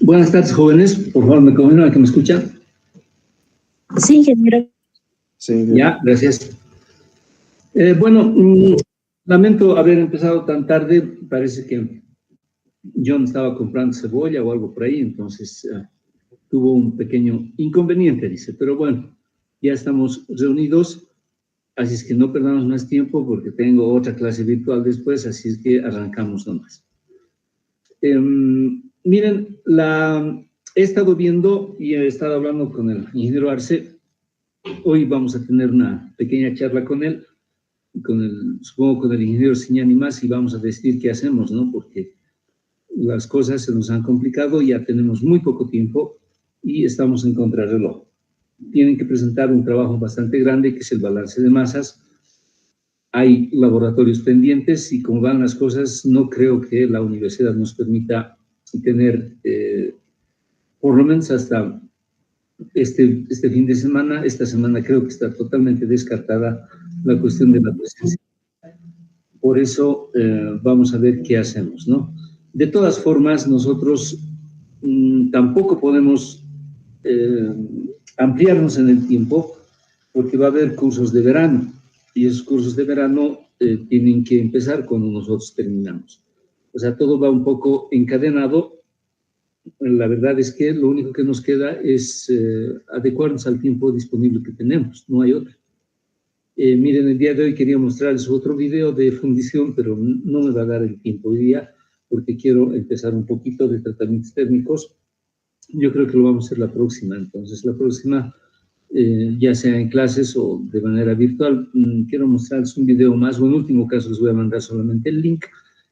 Buenas tardes, jóvenes. Por favor, ¿me confirman que me escuchan? Sí, ingeniero. Sí, ya, gracias. Bueno, lamento haber empezado tan tarde. Parece que John estaba comprando cebolla o algo por ahí, entonces tuvo un pequeño inconveniente, dice. Pero bueno, ya estamos reunidos, así es que no perdamos más tiempo porque tengo otra clase virtual después, así es que arrancamos nomás. Miren, he estado viendo y he estado hablando con el ingeniero Arce. Hoy vamos a tener una pequeña charla con él, supongo con el ingeniero Siñani más, y vamos a decidir qué hacemos, ¿no? Porque las cosas se nos han complicado, ya tenemos muy poco tiempo y estamos en contrarreloj. Tienen que presentar un trabajo bastante grande, que es el balance de masas. Hay laboratorios pendientes y como van las cosas, no creo que la universidad nos permita tener, por lo menos hasta este fin de semana, esta semana creo que está totalmente descartada la cuestión de la presencia. Por eso vamos a ver qué hacemos, ¿no? De todas formas, nosotros tampoco podemos ampliarnos en el tiempo porque va a haber cursos de verano y esos cursos de verano tienen que empezar cuando nosotros terminamos. O sea, todo va un poco encadenado. La verdad es que lo único que nos queda es adecuarnos al tiempo disponible que tenemos, no hay otro. Miren, el día de hoy quería mostrarles otro video de fundición, pero no me va a dar el tiempo hoy día porque quiero empezar un poquito de tratamientos térmicos. Yo creo que lo vamos a hacer la próxima, entonces la próxima, ya sea en clases o de manera virtual, quiero mostrarles un video más, o en último caso les voy a mandar solamente el link.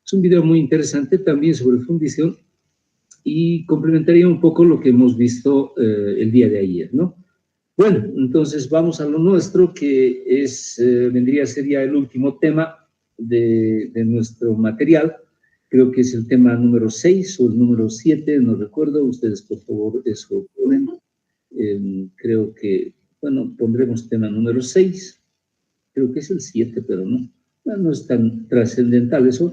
Es un video muy interesante también sobre fundición y complementaría un poco lo que hemos visto el día de ayer, ¿no? Bueno, entonces vamos a lo nuestro, que es, sería el último tema de nuestro material. Creo que es el tema número 6 o el número 7, no recuerdo. Ustedes, por favor, eso ponen. Creo que, bueno, pondremos tema número 6. Creo que es el 7, pero no es tan trascendental eso.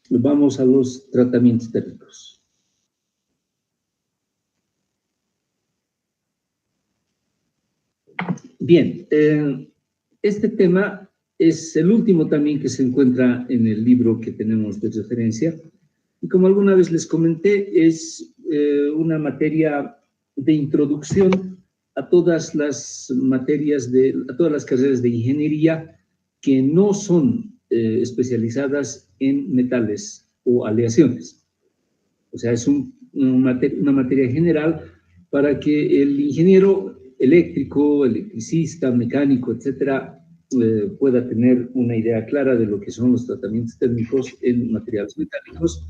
Vamos a los tratamientos térmicos. Bien, este tema es el último también que se encuentra en el libro que tenemos de referencia. Y como alguna vez les comenté, es una materia de introducción a todas las materias, a todas las carreras de ingeniería que no son especializadas en metales o aleaciones. O sea, es una materia general para que el ingeniero eléctrico, electricista, mecánico, etcétera, pueda tener una idea clara de lo que son los tratamientos térmicos en materiales metálicos,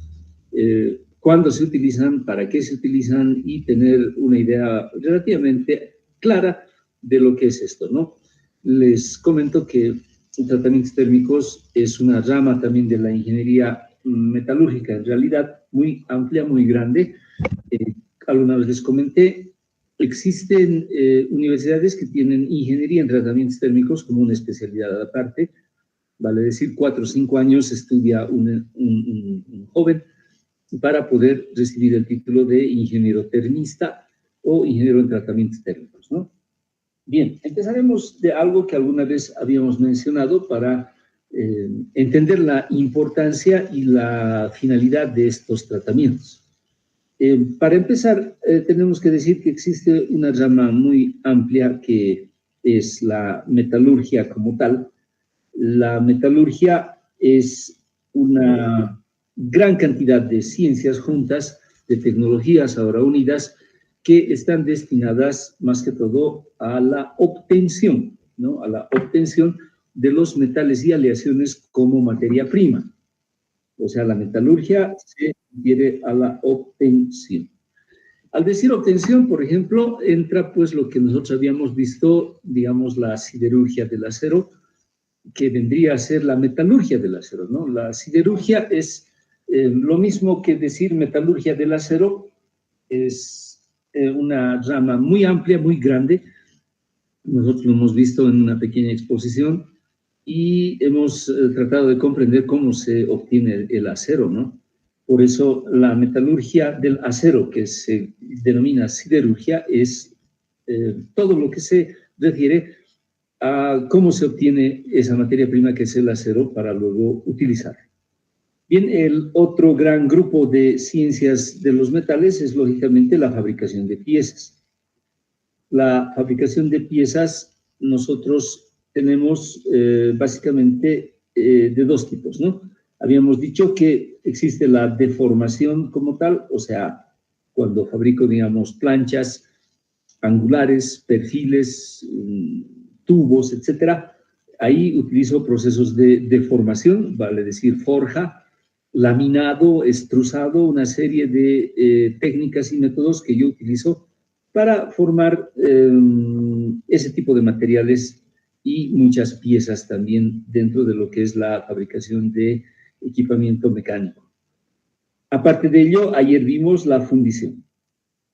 cuándo se utilizan, para qué se utilizan y tener una idea relativamente clara de lo que es esto, ¿no? Les comento que tratamientos térmicos es una rama también de la ingeniería metalúrgica, en realidad muy amplia, muy grande. Alguna vez les comenté, existen universidades que tienen ingeniería en tratamientos térmicos como una especialidad aparte, vale decir 4 o 5 años estudia un joven para poder recibir el título de ingeniero termista o ingeniero en tratamientos térmicos, ¿no? Bien, empezaremos de algo que alguna vez habíamos mencionado para entender la importancia y la finalidad de estos tratamientos. Para empezar, tenemos que decir que existe una rama muy amplia que es la metalurgia como tal. La metalurgia es una gran cantidad de ciencias juntas, de tecnologías ahora unidas, que están destinadas más que todo a la obtención, ¿no? A la obtención de los metales y aleaciones como materia prima. O sea, la metalurgia se refiere a la obtención. Al decir obtención, por ejemplo, entra pues lo que nosotros habíamos visto, digamos, la siderurgia del acero, que vendría a ser la metalurgia del acero, ¿no? La siderurgia es lo mismo que decir metalurgia del acero, es una rama muy amplia, muy grande. Nosotros lo hemos visto en una pequeña exposición y hemos tratado de comprender cómo se obtiene el acero, ¿no? Por eso la metalurgia del acero, que se denomina siderurgia, es todo lo que se refiere a cómo se obtiene esa materia prima que es el acero para luego utilizarlo. Bien, el otro gran grupo de ciencias de los metales es lógicamente la fabricación de piezas. La fabricación de piezas nosotros tenemos básicamente de dos tipos, ¿no? Habíamos dicho que existe la deformación como tal, o sea, cuando fabrico, digamos, planchas angulares, perfiles, tubos, etcétera, ahí utilizo procesos de deformación, vale decir forja, laminado, extrusado, una serie de técnicas y métodos que yo utilizo para formar ese tipo de materiales y muchas piezas también dentro de lo que es la fabricación de equipamiento mecánico. Aparte de ello, ayer vimos la fundición.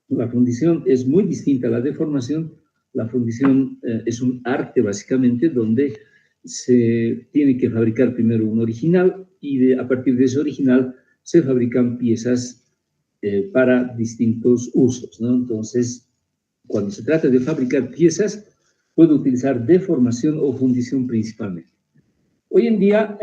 La fundición es muy distinta a la deformación. La fundición es un arte básicamente donde se tiene que fabricar primero un original y a partir de ese original se fabrican piezas para distintos usos, ¿no? Entonces, cuando se trata de fabricar piezas, puedo utilizar deformación o fundición principalmente. Hoy en día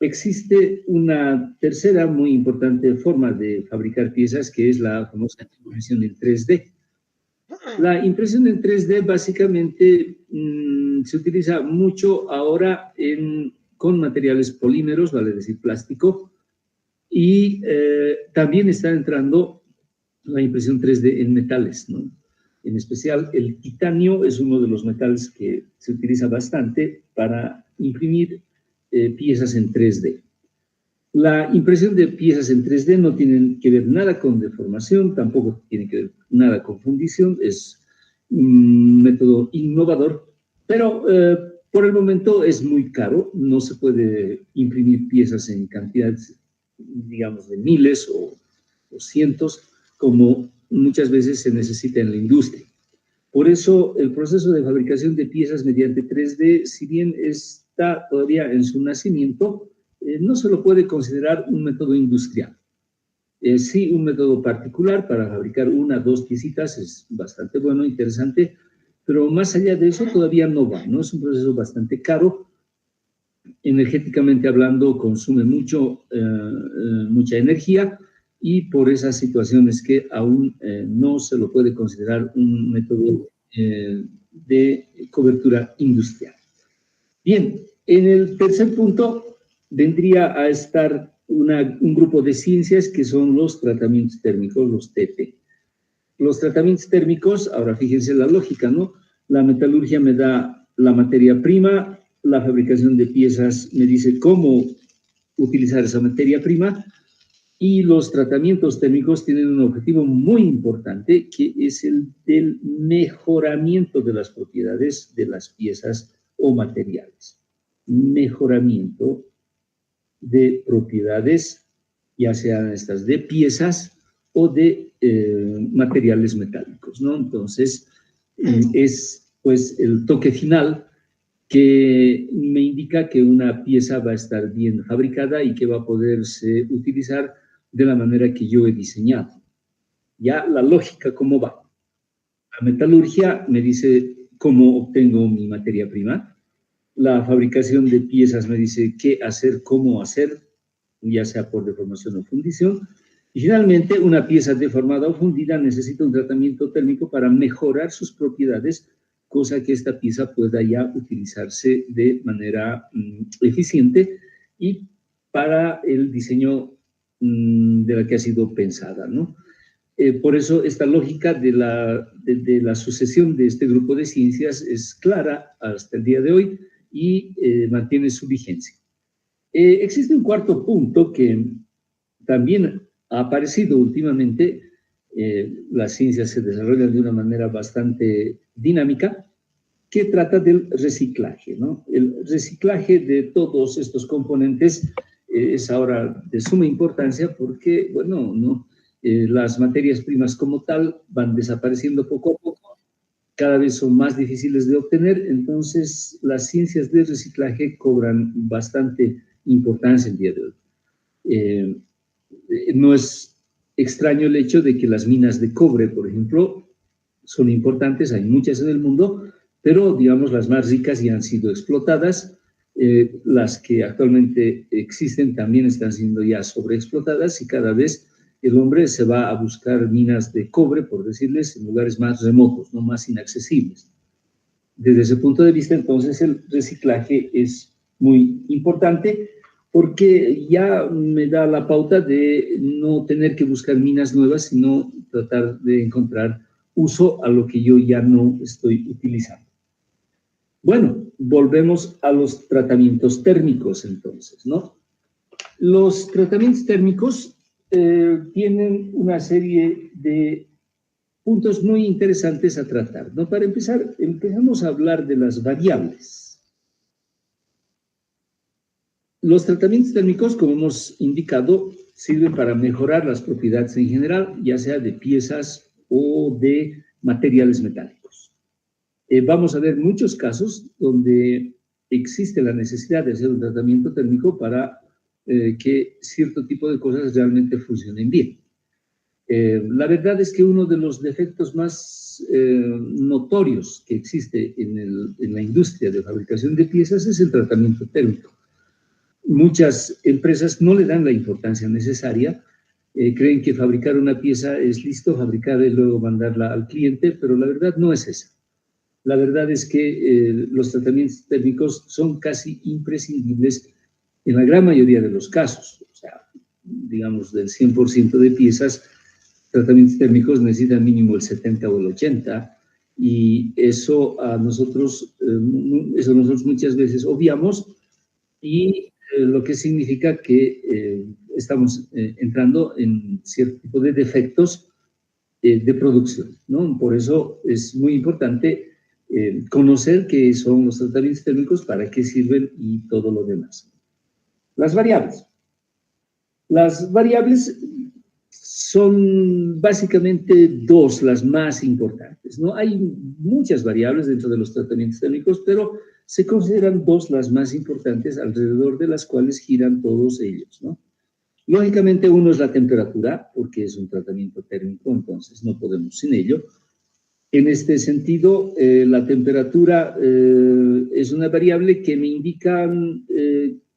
existe una tercera muy importante forma de fabricar piezas, que es la famosa impresión en 3D. La impresión en 3D básicamente se utiliza mucho ahora con materiales polímeros, vale decir plástico, y también está entrando la impresión 3D en metales, ¿no? En especial el titanio es uno de los metales que se utiliza bastante para imprimir piezas en 3D. La impresión de piezas en 3D no tiene que ver nada con deformación, tampoco tiene que ver nada con fundición, es un método innovador, pero por el momento es muy caro, no se puede imprimir piezas en cantidades, digamos, de miles o cientos, como muchas veces se necesita en la industria. Por eso, el proceso de fabricación de piezas mediante 3D, si bien está todavía en su nacimiento, no se lo puede considerar un método industrial. Sí, un método particular para fabricar 1 o 2 piecitas es bastante bueno, interesante, pero más allá de eso todavía no va, ¿no? Es un proceso bastante caro energéticamente hablando, consume mucha energía y por esas situaciones que aún no se lo puede considerar un método de cobertura industrial. Bien, en el tercer punto vendría a estar un grupo de ciencias que son los tratamientos térmicos, los TT. Los tratamientos térmicos, ahora fíjense la lógica, ¿no? La metalurgia me da la materia prima, la fabricación de piezas me dice cómo utilizar esa materia prima, y los tratamientos térmicos tienen un objetivo muy importante, que es el del mejoramiento de las propiedades de las piezas o materiales. Mejoramiento de propiedades, ya sean estas de piezas o de materiales metálicos, ¿no? Entonces, es pues el toque final que me indica que una pieza va a estar bien fabricada y que va a poderse utilizar de la manera que yo he diseñado. Ya la lógica, ¿cómo va? La metalurgia me dice cómo obtengo mi materia prima. La fabricación de piezas me dice qué hacer, cómo hacer, ya sea por deformación o fundición. Y finalmente, una pieza deformada o fundida necesita un tratamiento térmico para mejorar sus propiedades, cosa que esta pieza pueda ya utilizarse de manera eficiente y para el diseño de la que ha sido pensada, ¿no? Por eso esta lógica de la sucesión de este grupo de ciencias es clara hasta el día de hoy y mantiene su vigencia. Existe un cuarto punto que también ha aparecido últimamente. Las ciencias se desarrollan de una manera bastante dinámica, que trata del reciclaje, ¿no? El reciclaje de todos estos componentes es ahora de suma importancia porque, bueno, ¿no? Las materias primas como tal van desapareciendo poco a poco, cada vez son más difíciles de obtener, entonces las ciencias del reciclaje cobran bastante importancia el día de hoy. No es extraño el hecho de que las minas de cobre, por ejemplo, son importantes, hay muchas en el mundo, pero digamos las más ricas ya han sido explotadas, las que actualmente existen también están siendo ya sobreexplotadas y cada vez el hombre se va a buscar minas de cobre, por decirles, en lugares más remotos, no más inaccesibles. Desde ese punto de vista, entonces, el reciclaje es muy importante porque ya me da la pauta de no tener que buscar minas nuevas, sino tratar de encontrar uso a lo que yo ya no estoy utilizando. Bueno, volvemos a los tratamientos térmicos, entonces, ¿no? Los tratamientos térmicos tienen una serie de puntos muy interesantes a tratar, ¿no? Para empezar, empezamos a hablar de las variables. Los tratamientos térmicos, como hemos indicado, sirven para mejorar las propiedades en general, ya sea de piezas o de materiales metálicos. Vamos a ver muchos casos donde existe la necesidad de hacer un tratamiento térmico para que cierto tipo de cosas realmente funcionen bien. La verdad es que uno de los defectos más notorios que existe en la industria de fabricación de piezas es el tratamiento térmico. Muchas empresas no le dan la importancia necesaria, creen que fabricar una pieza es listo, fabricarla y luego mandarla al cliente, pero la verdad no es esa. La verdad es que los tratamientos térmicos son casi imprescindibles en la gran mayoría de los casos. O sea, digamos, del 100% de piezas, tratamientos térmicos necesitan mínimo el 70 o el 80, y eso nosotros muchas veces obviamos, y lo que significa que estamos entrando en cierto tipo de defectos de producción, ¿no? Por eso es muy importante conocer qué son los tratamientos térmicos, para qué sirven y todo lo demás. Las variables. Las variables son básicamente dos las más importantes, ¿no? Hay muchas variables dentro de los tratamientos térmicos, pero se consideran dos las más importantes alrededor de las cuales giran todos ellos, ¿no? Lógicamente, uno es la temperatura, porque es un tratamiento térmico, entonces no podemos sin ello. En este sentido, la temperatura es una variable que me indica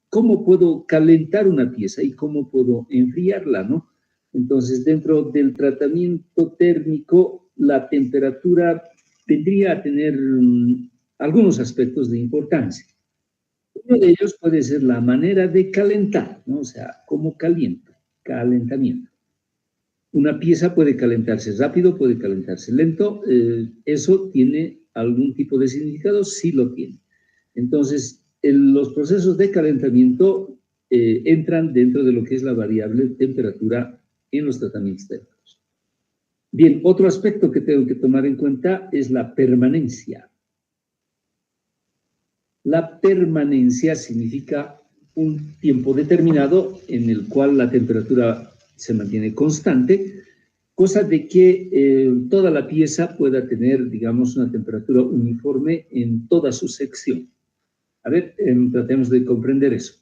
cómo puedo calentar una pieza y cómo puedo enfriarla, ¿no? Entonces, dentro del tratamiento térmico, la temperatura tendría a tener algunos aspectos de importancia. Uno de ellos puede ser la manera de calentar, ¿no? O sea, cómo caliento, calentamiento. Una pieza puede calentarse rápido, puede calentarse lento. ¿Eso tiene algún tipo de significado? Sí lo tiene. Entonces, los procesos de calentamiento entran dentro de lo que es la variable temperatura en los tratamientos térmicos. Bien, otro aspecto que tengo que tomar en cuenta es la permanencia. La permanencia significa un tiempo determinado en el cual la temperatura se mantiene constante, cosa de que toda la pieza pueda tener, digamos, una temperatura uniforme en toda su sección. A ver, tratemos de comprender eso.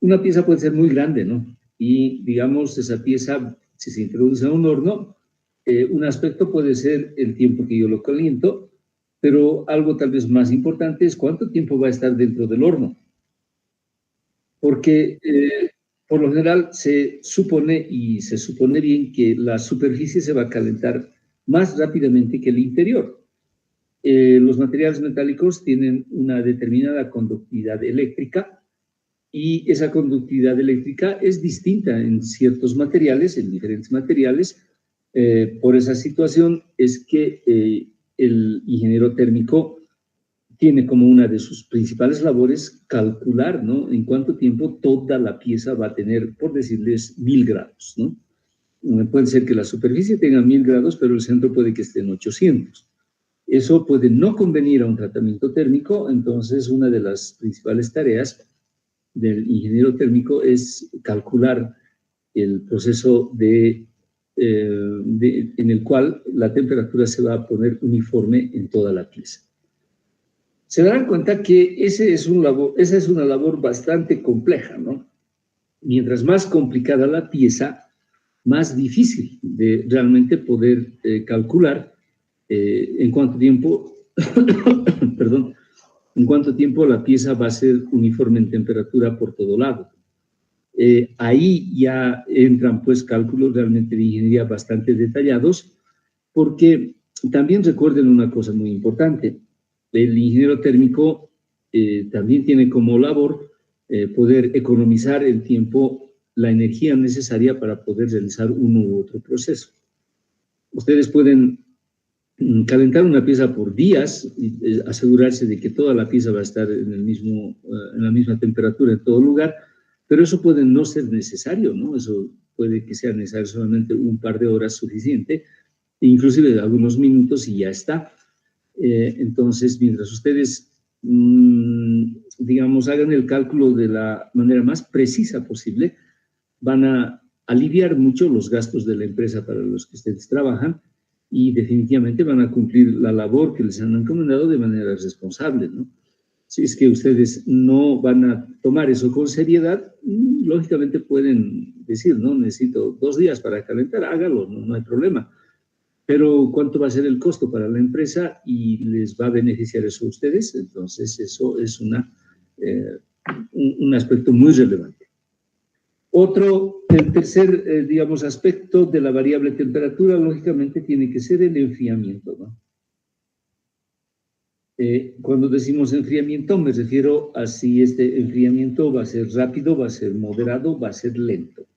Una pieza puede ser muy grande, ¿no? Y, digamos, esa pieza, si se introduce a un horno, un aspecto puede ser el tiempo que yo lo caliento, pero algo tal vez más importante es cuánto tiempo va a estar dentro del horno. Porque por lo general se supone, y se supone bien, que la superficie se va a calentar más rápidamente que el interior. Los materiales metálicos tienen una determinada conductividad eléctrica y esa conductividad eléctrica es distinta en ciertos materiales, en diferentes materiales. Por esa situación es que el ingeniero térmico tiene como una de sus principales labores calcular, ¿no?, en cuánto tiempo toda la pieza va a tener, por decirles, 1000 grados, ¿no? Puede ser que la superficie tenga 1000 grados, pero el centro puede que esté en 800. Eso puede no convenir a un tratamiento térmico, entonces una de las principales tareas del ingeniero térmico es calcular el proceso en el cual la temperatura se va a poner uniforme en toda la pieza. Se darán cuenta que esa es una labor bastante compleja, ¿no? Mientras más complicada la pieza, más difícil de realmente poder calcular en cuánto tiempo, perdón, en cuánto tiempo la pieza va a ser uniforme en temperatura por todo lado. Ahí ya entran pues cálculos realmente de ingeniería bastante detallados, porque también recuerden una cosa muy importante. El ingeniero térmico también tiene como labor poder economizar el tiempo, la energía necesaria para poder realizar uno u otro proceso. Ustedes pueden calentar una pieza por días y asegurarse de que toda la pieza va a estar en la misma temperatura en todo lugar, pero eso puede no ser necesario, ¿no? Eso puede que sea necesario solamente un par de horas suficiente, inclusive algunos minutos y ya está. Entonces, mientras ustedes, digamos, hagan el cálculo de la manera más precisa posible, van a aliviar mucho los gastos de la empresa para los que ustedes trabajan y definitivamente van a cumplir la labor que les han encomendado de manera responsable, ¿no? Si es que ustedes no van a tomar eso con seriedad, lógicamente pueden decir, no, necesito 2 días para calentar, hágalo, no hay problema. Pero ¿cuánto va a ser el costo para la empresa y les va a beneficiar eso a ustedes? Entonces, eso es un aspecto muy relevante. El tercer, digamos, aspecto de la variable temperatura, lógicamente, tiene que ser el enfriamiento, ¿no? Cuando decimos enfriamiento, me refiero a si este enfriamiento va a ser rápido, va a ser moderado, va a ser lento.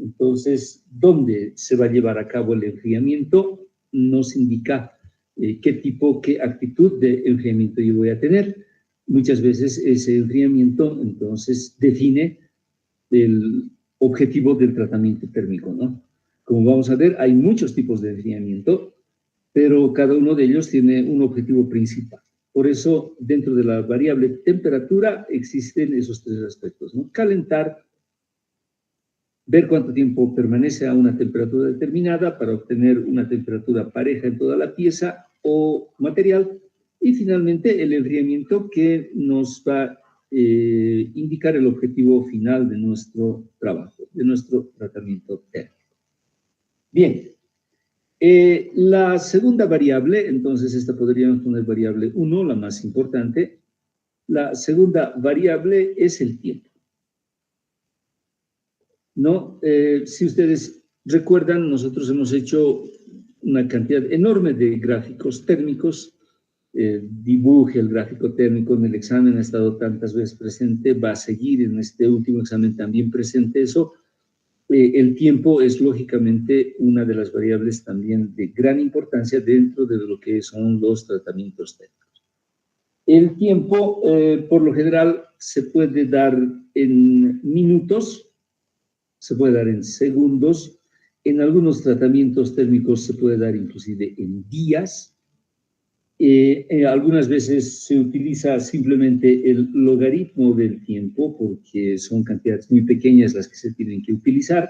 Entonces, ¿dónde se va a llevar a cabo el enfriamiento? Nos indica qué actitud de enfriamiento yo voy a tener. Muchas veces ese enfriamiento, entonces, define el objetivo del tratamiento térmico, ¿no? Como vamos a ver, hay muchos tipos de enfriamiento, pero cada uno de ellos tiene un objetivo principal. Por eso, dentro de la variable temperatura existen esos 3 aspectos, ¿no? Calentar, ver cuánto tiempo permanece a una temperatura determinada para obtener una temperatura pareja en toda la pieza o material, y finalmente el enfriamiento, que nos va a indicar el objetivo final de nuestro trabajo, de nuestro tratamiento térmico. Bien, La segunda variable, entonces esta podríamos poner variable 1, la más importante. La segunda variable es el tiempo. ¿No? Si ustedes recuerdan, nosotros hemos hecho una cantidad enorme de gráficos térmicos. Dibuje el gráfico térmico en el examen, ha estado tantas veces presente, va a seguir en este último examen también presente eso. El tiempo es lógicamente una de las variables también de gran importancia dentro de lo que son los tratamientos térmicos. El tiempo, por lo general, se puede dar en minutos, se puede dar en segundos, en algunos tratamientos térmicos se puede dar inclusive en días. Algunas veces se utiliza simplemente el logaritmo del tiempo porque son cantidades muy pequeñas las que se tienen que utilizar.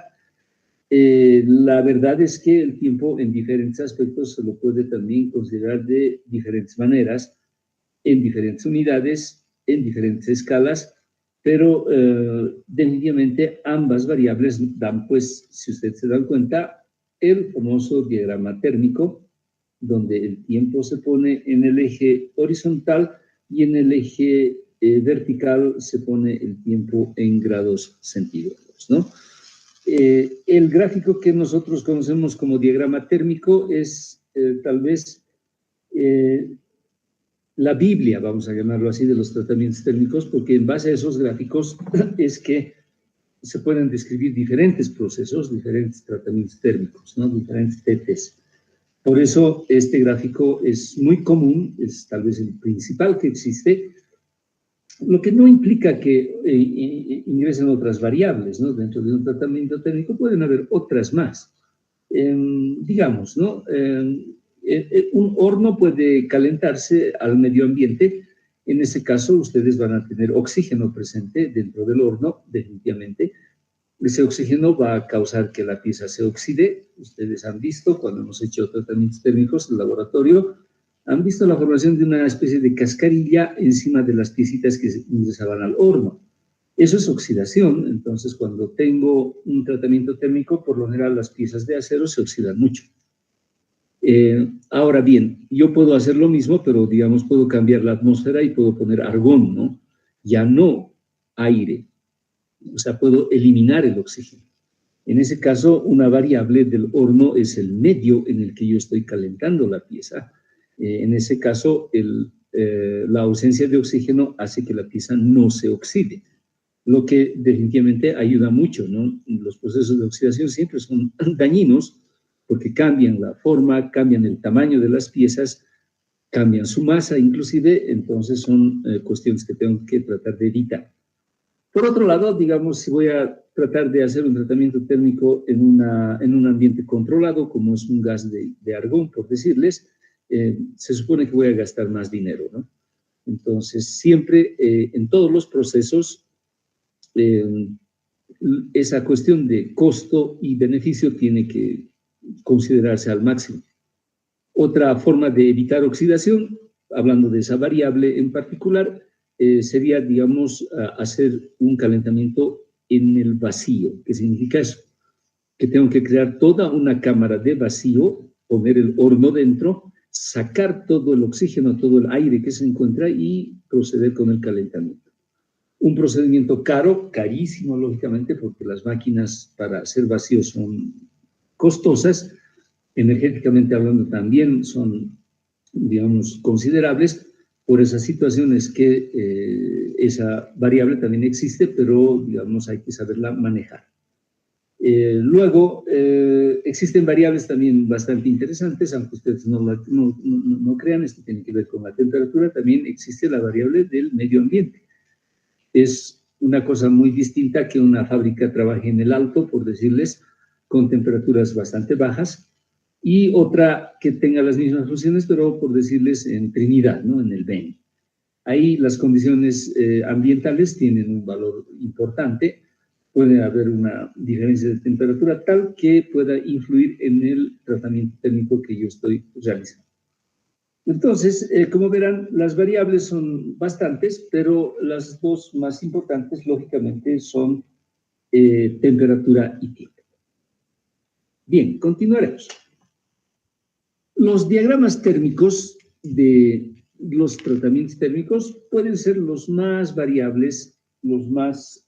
La verdad es que el tiempo en diferentes aspectos se lo puede también considerar de diferentes maneras, en diferentes unidades, en diferentes escalas, pero definitivamente ambas variables dan, pues, si ustedes se dan cuenta, el famoso diagrama térmico, donde el tiempo se pone en el eje horizontal y en el eje vertical se pone el tiempo en grados centígrados, ¿no? El gráfico que nosotros conocemos como diagrama térmico es tal vez la Biblia, vamos a llamarlo así, de los tratamientos térmicos, porque en base a esos gráficos es que se pueden describir diferentes procesos, diferentes tratamientos térmicos, ¿no? Diferentes TTs. Por eso este gráfico es muy común, es tal vez el principal que existe, lo que no implica que ingresen otras variables, ¿no? Dentro de un tratamiento térmico pueden haber otras más. Digamos, ¿no? Un horno puede calentarse al medio ambiente. En ese caso, ustedes van a tener oxígeno presente dentro del horno, definitivamente. Ese oxígeno va a causar que la pieza se oxide. Ustedes han visto, cuando hemos hecho tratamientos térmicos en el laboratorio, han visto la formación de una especie de cascarilla encima de las piecitas que ingresaban al horno. Eso es oxidación. Entonces, cuando tengo un tratamiento térmico, por lo general las piezas de acero se oxidan mucho. Ahora bien, yo puedo hacer lo mismo, pero digamos, puedo cambiar la atmósfera y puedo poner argón, ¿no? Ya no aire. O sea, puedo eliminar el oxígeno. En ese caso, una variable del horno es el medio en el que yo estoy calentando la pieza. En ese caso, la ausencia de oxígeno hace que la pieza no se oxide, lo que definitivamente ayuda mucho, ¿no? Los procesos de oxidación siempre son dañinos porque cambian la forma, cambian el tamaño de las piezas, cambian su masa inclusive, entonces son cuestiones que tengo que tratar de evitar. Por otro lado, digamos, si voy a tratar de hacer un tratamiento térmico en un ambiente controlado, como es un gas de argón, por decirles, se supone que voy a gastar más dinero, ¿no? Entonces, siempre en todos los procesos, esa cuestión de costo y beneficio tiene que considerarse al máximo. Otra forma de evitar oxidación, hablando de esa variable en particular, sería, digamos, hacer un calentamiento en el vacío. ¿Qué significa eso? Que tengo que crear toda una cámara de vacío, poner el horno dentro, sacar todo el oxígeno, todo el aire que se encuentra y proceder con el calentamiento. Un procedimiento caro, carísimo, lógicamente, porque las máquinas para hacer vacío son costosas, energéticamente hablando también son, digamos, considerables, por esas situaciones que esa variable también existe, pero, digamos, hay que saberla manejar. Luego, existen variables también bastante interesantes, aunque ustedes no crean, esto tiene que ver con la temperatura, también existe la variable del medio ambiente. Es una cosa muy distinta que una fábrica trabaje en el alto, por decirles, con temperaturas bastante bajas, y otra que tenga las mismas funciones, pero por decirles en Trinidad, ¿no? En el Beni. Ahí las condiciones ambientales tienen un valor importante, puede haber una diferencia de temperatura tal que pueda influir en el tratamiento térmico que yo estoy realizando. Entonces, como verán, las variables son bastantes, pero las dos más importantes, lógicamente, son temperatura y tiempo. Bien, continuaremos. Los diagramas térmicos de los tratamientos térmicos pueden ser los más variables, los más...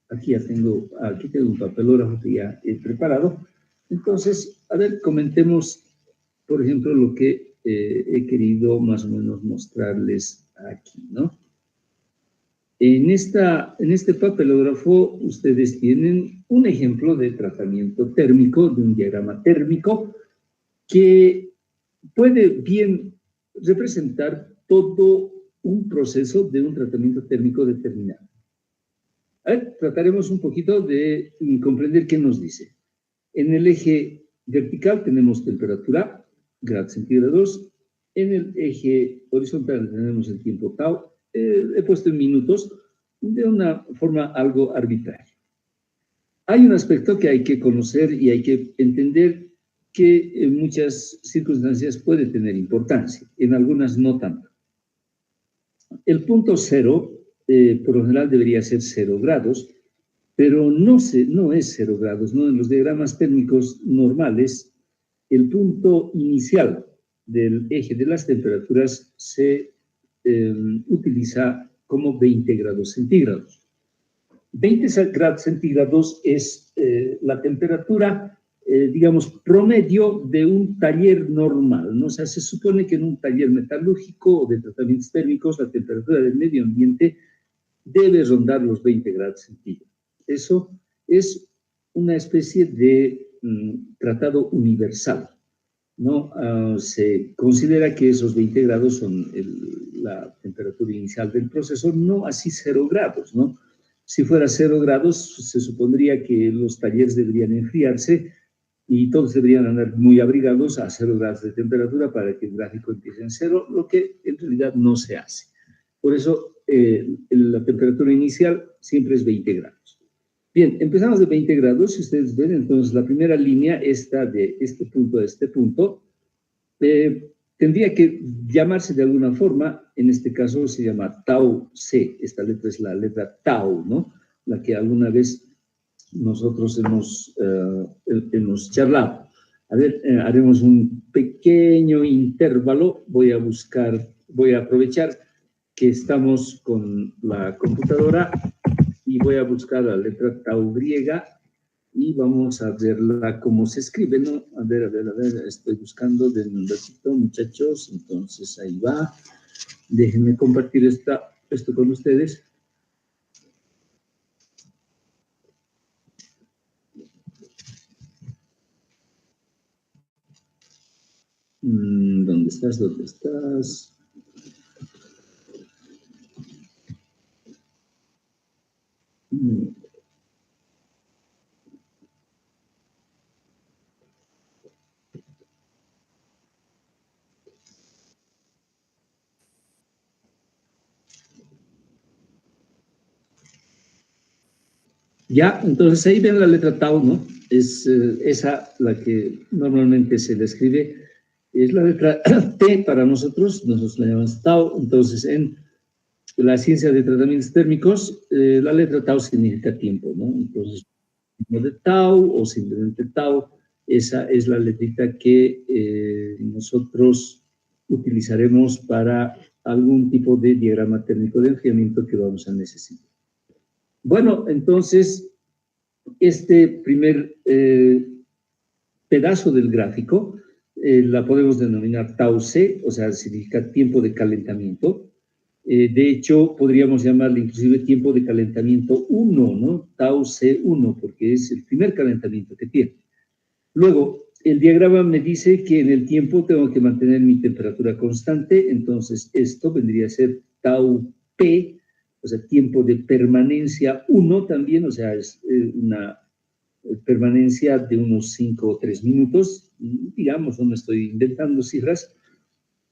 aquí tengo un papelógrafo que ya he preparado. Entonces, a ver, comentemos, por ejemplo, lo que he querido más o menos mostrarles aquí, ¿no? En este papelógrafo ustedes tienen un ejemplo de tratamiento térmico, de un diagrama térmico, que puede bien representar todo un proceso de un tratamiento térmico determinado. A ver, trataremos un poquito de comprender qué nos dice. En el eje vertical tenemos temperatura, grados centígrados. En el eje horizontal tenemos el tiempo tau. He puesto en minutos de una forma algo arbitraria. Hay un aspecto que hay que conocer y hay que entender que en muchas circunstancias puede tener importancia, en algunas no tanto. El punto cero, por lo general, debería ser 0 grados, pero no es 0 grados, ¿no? En los diagramas térmicos normales, el punto inicial del eje de las temperaturas se utiliza como 20 grados centígrados. 20 grados centígrados es la temperatura, digamos, promedio de un taller normal, ¿no? O sea, se supone que en un taller metalúrgico o de tratamientos térmicos la temperatura del medio ambiente debe rondar los 20 grados centígrados. Eso es una especie de tratado universal, ¿no? Se considera que esos 20 grados son la temperatura inicial del proceso, no así 0 grados, ¿no? Si fuera 0 grados, se supondría que los talleres deberían enfriarse y todos deberían andar muy abrigados a 0 grados de temperatura para que el gráfico empiece en 0, lo que en realidad no se hace. Por eso, la temperatura inicial siempre es 20 grados. Bien, empezamos de 20 grados, si ustedes ven, entonces la primera línea está de este punto a este punto. Tendría que llamarse de alguna forma, en este caso se llama tau C, esta letra es la letra tau, ¿no? La que alguna vez nosotros hemos charlado. A ver, haremos un pequeño intervalo, voy a aprovechar que estamos con la computadora y voy a buscar la letra tau griega y vamos a verla cómo se escribe, ¿no? A ver, estoy buscando de un ratito, muchachos, entonces ahí va. Déjenme compartir esto con ustedes. ¿Dónde estás? ¿Dónde estás? Ya, entonces ahí ven la letra tau, ¿no? Es esa la que normalmente se le escribe. Es la letra T para nosotros la llamamos tau. Entonces, en la ciencia de tratamientos térmicos, la letra tau significa tiempo, ¿no? Entonces, de tau o simplemente tau, esa es la letrita que nosotros utilizaremos para algún tipo de diagrama térmico de enfriamiento que vamos a necesitar. Bueno, entonces, este primer pedazo del gráfico la podemos denominar tau C, o sea, significa tiempo de calentamiento. De hecho, podríamos llamarle inclusive tiempo de calentamiento 1, ¿no? Tau C1, porque es el primer calentamiento que tiene. Luego, el diagrama me dice que en el tiempo tengo que mantener mi temperatura constante, entonces esto vendría a ser tau P, o sea, tiempo de permanencia 1 también, o sea, es una permanencia de unos 5 o 3 minutos, digamos, no me estoy inventando cifras.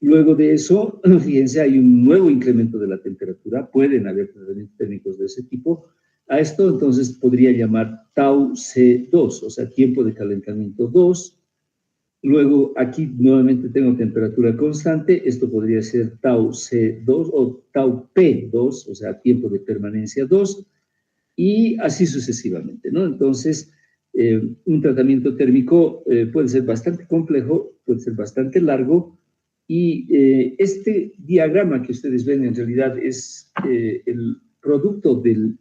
Luego de eso, fíjense, hay un nuevo incremento de la temperatura, pueden haber tratamientos térmicos de ese tipo. A esto entonces podría llamar tau C2, o sea, tiempo de calentamiento 2. Luego aquí nuevamente tengo temperatura constante, esto podría ser tau C2 o tau P2, o sea, tiempo de permanencia 2, y así sucesivamente, ¿no? Entonces, Un tratamiento térmico puede ser bastante complejo, puede ser bastante largo, y este diagrama que ustedes ven en realidad es el producto del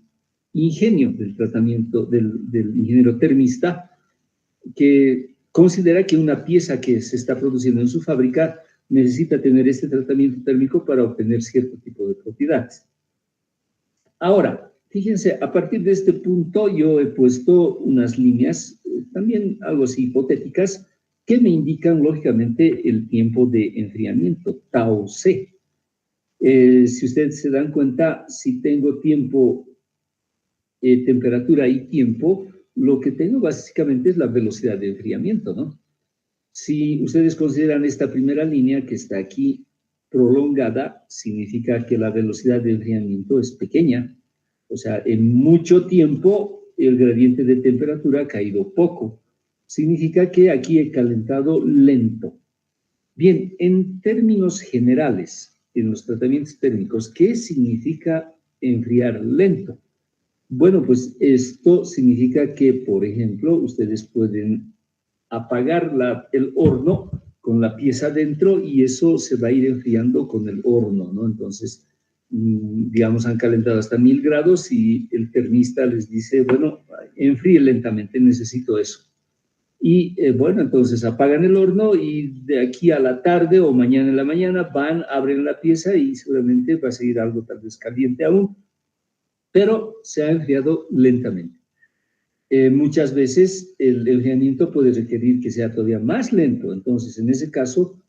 ingenio del tratamiento del ingeniero termista, que considera que una pieza que se está produciendo en su fábrica necesita tener este tratamiento térmico para obtener cierto tipo de propiedades. Ahora, fíjense, a partir de este punto yo he puesto unas líneas, también algo así hipotéticas, que me indican lógicamente el tiempo de enfriamiento, tau C. Si ustedes se dan cuenta, si tengo tiempo, temperatura y tiempo, lo que tengo básicamente es la velocidad de enfriamiento, ¿no? Si ustedes consideran esta primera línea que está aquí prolongada, significa que la velocidad de enfriamiento es pequeña. O sea, en mucho tiempo el gradiente de temperatura ha caído poco. Significa que aquí he calentado lento. Bien, en términos generales, en los tratamientos térmicos, ¿qué significa enfriar lento? Bueno, pues esto significa que, por ejemplo, ustedes pueden apagar el horno con la pieza dentro y eso se va a ir enfriando con el horno, ¿no? Entonces, digamos, han calentado hasta 1000 grados y el termista les dice, bueno, enfríe lentamente, necesito eso. Y bueno, entonces apagan el horno y de aquí a la tarde o mañana en la mañana van, abren la pieza y seguramente va a seguir algo tal vez caliente aún, pero se ha enfriado lentamente. Muchas veces el enfriamiento puede requerir que sea todavía más lento, entonces en ese caso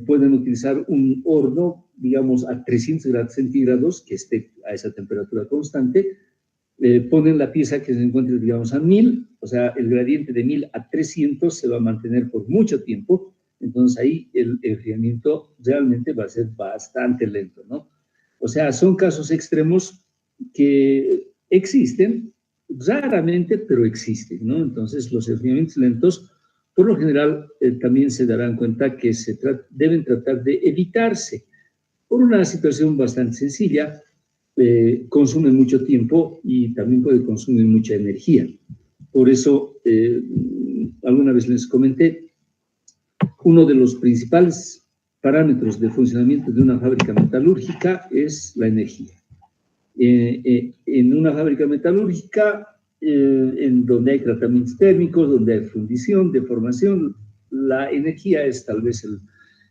pueden utilizar un horno, digamos, a 300 grados centígrados, que esté a esa temperatura constante, ponen la pieza que se encuentre, digamos, a 1000, o sea, el gradiente de 1000 a 300 se va a mantener por mucho tiempo, entonces ahí el enfriamiento realmente va a ser bastante lento, ¿no? O sea, son casos extremos que existen, raramente, pero existen, ¿no? Entonces, los enfriamientos lentos, por lo general, también se darán cuenta que deben tratar de evitarse por una situación bastante sencilla. Consume mucho tiempo y también puede consumir mucha energía. Por eso, alguna vez les comenté, uno de los principales parámetros de funcionamiento de una fábrica metalúrgica es la energía. En una fábrica metalúrgica, en donde hay tratamientos térmicos, donde hay fundición, deformación, la energía es tal vez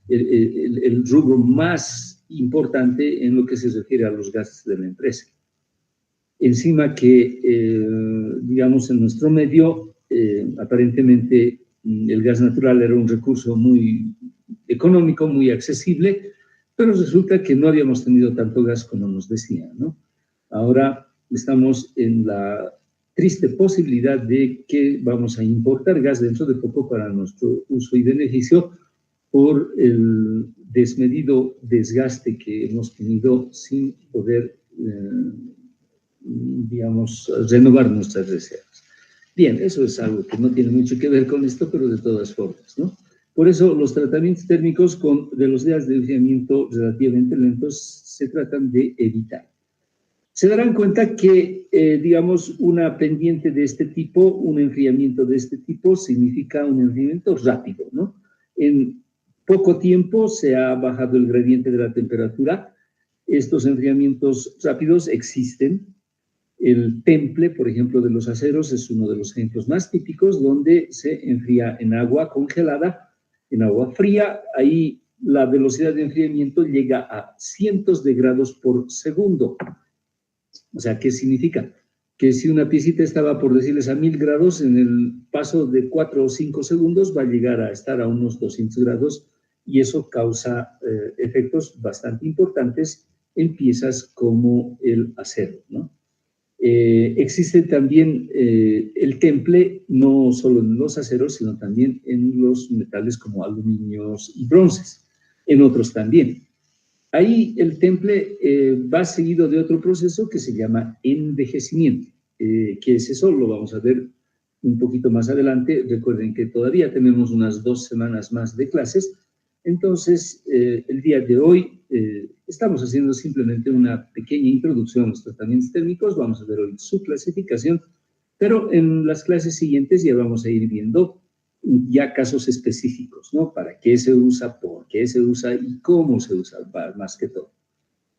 el rubro más importante en lo que se refiere a los gastos de la empresa. Encima que, digamos, en nuestro medio, aparentemente el gas natural era un recurso muy económico, muy accesible, pero resulta que no habíamos tenido tanto gas como nos decían, ¿no? Ahora estamos en la triste posibilidad de que vamos a importar gas dentro de poco para nuestro uso y beneficio por el desmedido desgaste que hemos tenido sin poder, digamos, renovar nuestras reservas. Bien, eso es algo que no tiene mucho que ver con esto, pero de todas formas, ¿no? Por eso los tratamientos térmicos con velocidades de enfriamiento relativamente lentos se tratan de evitar. Se darán cuenta que, digamos, una pendiente de este tipo, un enfriamiento de este tipo, significa un enfriamiento rápido, ¿no? En poco tiempo se ha bajado el gradiente de la temperatura. Estos enfriamientos rápidos existen. El temple, por ejemplo, de los aceros es uno de los ejemplos más típicos, donde se enfría en agua congelada, en agua fría. Ahí la velocidad de enfriamiento llega a cientos de grados por segundo. O sea, ¿qué significa? Que si una piecita estaba, por decirles, a 1000 grados, en el paso de 4 o 5 segundos va a llegar a estar a unos 200 grados y eso causa efectos bastante importantes en piezas como el acero, ¿no? Existe también el temple, no solo en los aceros, sino también en los metales como aluminios y bronces, en otros también. Ahí el temple va seguido de otro proceso que se llama envejecimiento. ¿Qué es eso? Lo vamos a ver un poquito más adelante. Recuerden que todavía tenemos unas 2 semanas más de clases. Entonces, el día de hoy estamos haciendo simplemente una pequeña introducción a los tratamientos térmicos. Vamos a ver hoy su clasificación Pero en las clases siguientes ya vamos a ir viendo ya casos específicos, ¿no? Para qué se usa, por qué se usa y cómo se usa, más que todo.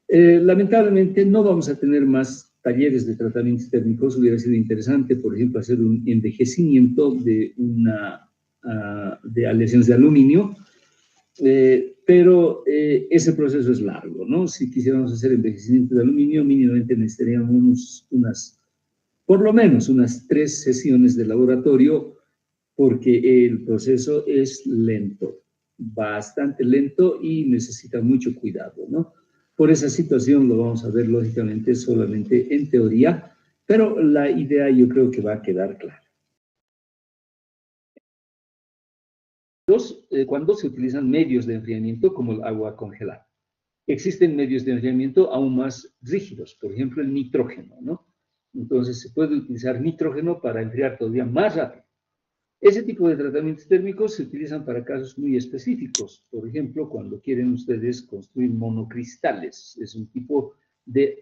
Lamentablemente no vamos a tener más talleres de tratamientos térmicos. Hubiera sido interesante, por ejemplo, hacer un envejecimiento de aleaciones de aluminio, pero ese proceso es largo, ¿no? Si quisiéramos hacer envejecimiento de aluminio, mínimamente necesitaríamos por lo menos unas 3 sesiones de laboratorio, porque el proceso es lento, bastante lento y necesita mucho cuidado, ¿no? Por esa situación lo vamos a ver, lógicamente, solamente en teoría, pero la idea yo creo que va a quedar clara. Cuando se utilizan medios de enfriamiento como el agua congelada. Existen medios de enfriamiento aún más rígidos, por ejemplo, el nitrógeno, ¿no? Entonces, se puede utilizar nitrógeno para enfriar todavía más rápido. Ese tipo de tratamientos térmicos se utilizan para casos muy específicos. Por ejemplo, cuando quieren ustedes construir monocristales. Es un tipo de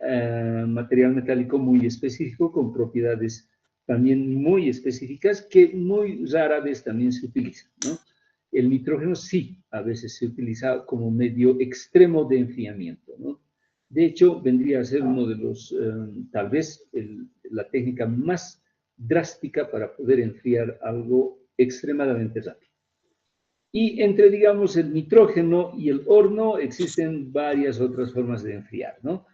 material metálico muy específico con propiedades también muy específicas que muy rara vez también se utilizan, ¿no? El nitrógeno sí, a veces se utiliza como medio extremo de enfriamiento, ¿no? De hecho, vendría a ser uno de los, tal vez, la técnica más drástica para poder enfriar algo extremadamente rápido. Y entre, digamos, el nitrógeno y el horno existen varias otras formas de enfriar, ¿no?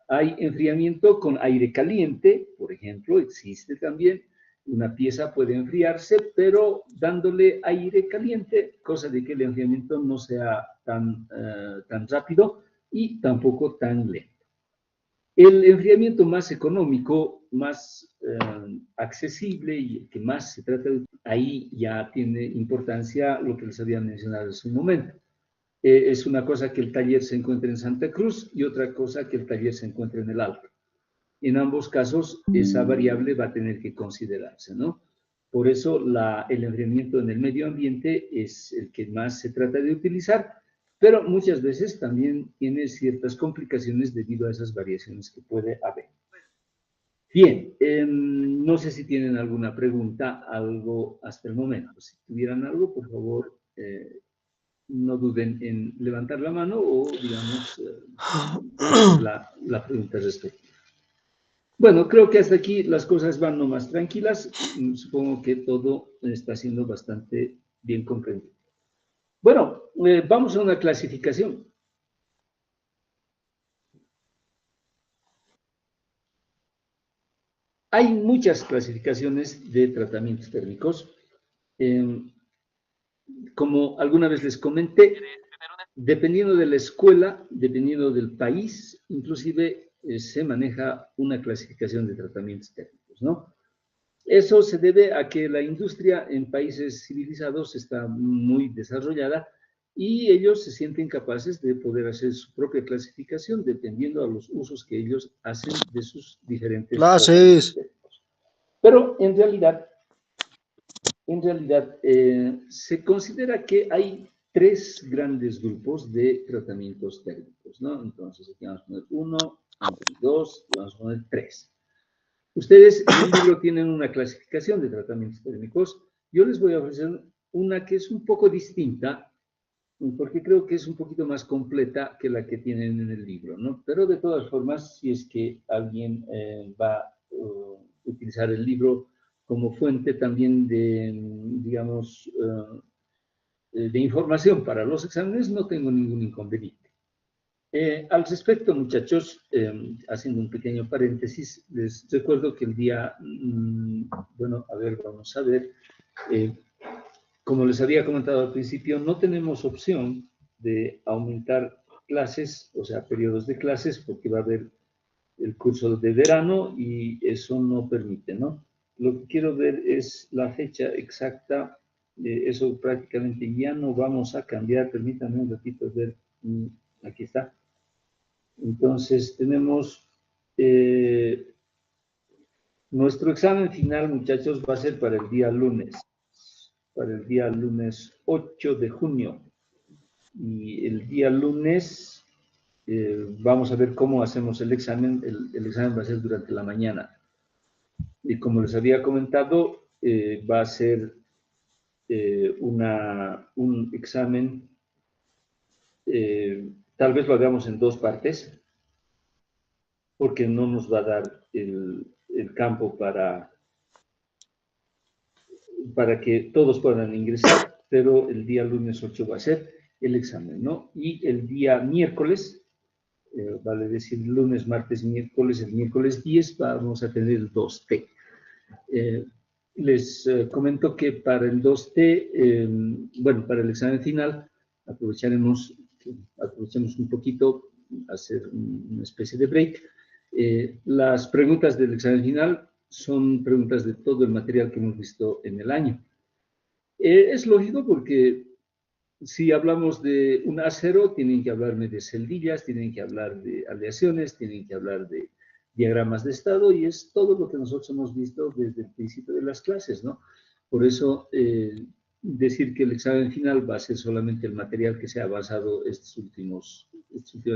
Hay enfriamiento con aire caliente, por ejemplo, existe también. Una pieza puede enfriarse, pero dándole aire caliente, cosa de que el enfriamiento no sea tan rápido y tampoco tan lento. El enfriamiento más económico, más accesible y el que más se trata de, ahí ya tiene importancia lo que les había mencionado hace un momento. Es una cosa que el taller se encuentre en Santa Cruz y otra cosa que el taller se encuentre en el Alto. En ambos casos, esa variable va a tener que considerarse, ¿no? Por eso el enfriamiento en el medio ambiente es el que más se trata de utilizar, pero muchas veces también tiene ciertas complicaciones debido a esas variaciones que puede haber. Bien, no sé si tienen alguna pregunta, algo hasta el momento. Si tuvieran algo, por favor, no duden en levantar la mano o, digamos, la pregunta respectiva. Bueno, creo que hasta aquí las cosas van nomás tranquilas. Supongo que todo está siendo bastante bien comprendido. Bueno, vamos a una clasificación. Hay muchas clasificaciones de tratamientos térmicos. Como alguna vez les comenté, dependiendo de la escuela, dependiendo del país, inclusive se maneja una clasificación de tratamientos térmicos, ¿no? Eso se debe a que la industria en países civilizados está muy desarrollada y ellos se sienten capaces de poder hacer su propia clasificación dependiendo a los usos que ellos hacen de sus diferentes clases. Pero en realidad se considera que hay 3 grandes grupos de tratamientos térmicos, ¿no? Entonces, aquí vamos a poner 1, 2 y vamos a poner 3. Ustedes en el libro tienen una clasificación de tratamientos térmicos. Yo les voy a ofrecer una que es un poco distinta, porque creo que es un poquito más completa que la que tienen en el libro, ¿no? Pero de todas formas, si es que alguien va a utilizar el libro como fuente también de, digamos, de información para los exámenes, no tengo ningún inconveniente. Al respecto, muchachos, haciendo un pequeño paréntesis, les recuerdo que el día, bueno, a ver, vamos a ver, como les había comentado al principio, no tenemos opción de aumentar clases, o sea, periodos de clases, porque va a haber el curso de verano y eso no permite, ¿no? Lo que quiero ver es la fecha exacta, eso prácticamente ya no vamos a cambiar, permítanme un ratito ver, aquí está. Entonces, tenemos nuestro examen final, muchachos, va a ser para el día lunes 8 de junio. Y el día lunes vamos a ver cómo hacemos el examen. El examen va a ser durante la mañana. Y como les había comentado, va a ser un examen, tal vez lo hagamos en 2 partes, porque no nos va a dar el campo para que todos puedan ingresar, pero el día lunes 8 va a ser el examen, ¿no? Y el día miércoles, vale decir lunes, martes, miércoles, el miércoles 10 vamos a tener el 2T. Les comento que para el 2T, bueno, para el examen final, aprovechamos un poquito, hacer una especie de break. Las preguntas del examen final son preguntas de todo el material que hemos visto en el año. Es lógico porque si hablamos de un A0, tienen que hablarme de celdillas, tienen que hablar de aleaciones, tienen que hablar de diagramas de estado, y es todo lo que nosotros hemos visto desde el principio de las clases, ¿no? Por eso, decir que el examen final va a ser solamente el material que se ha avanzado estas últimas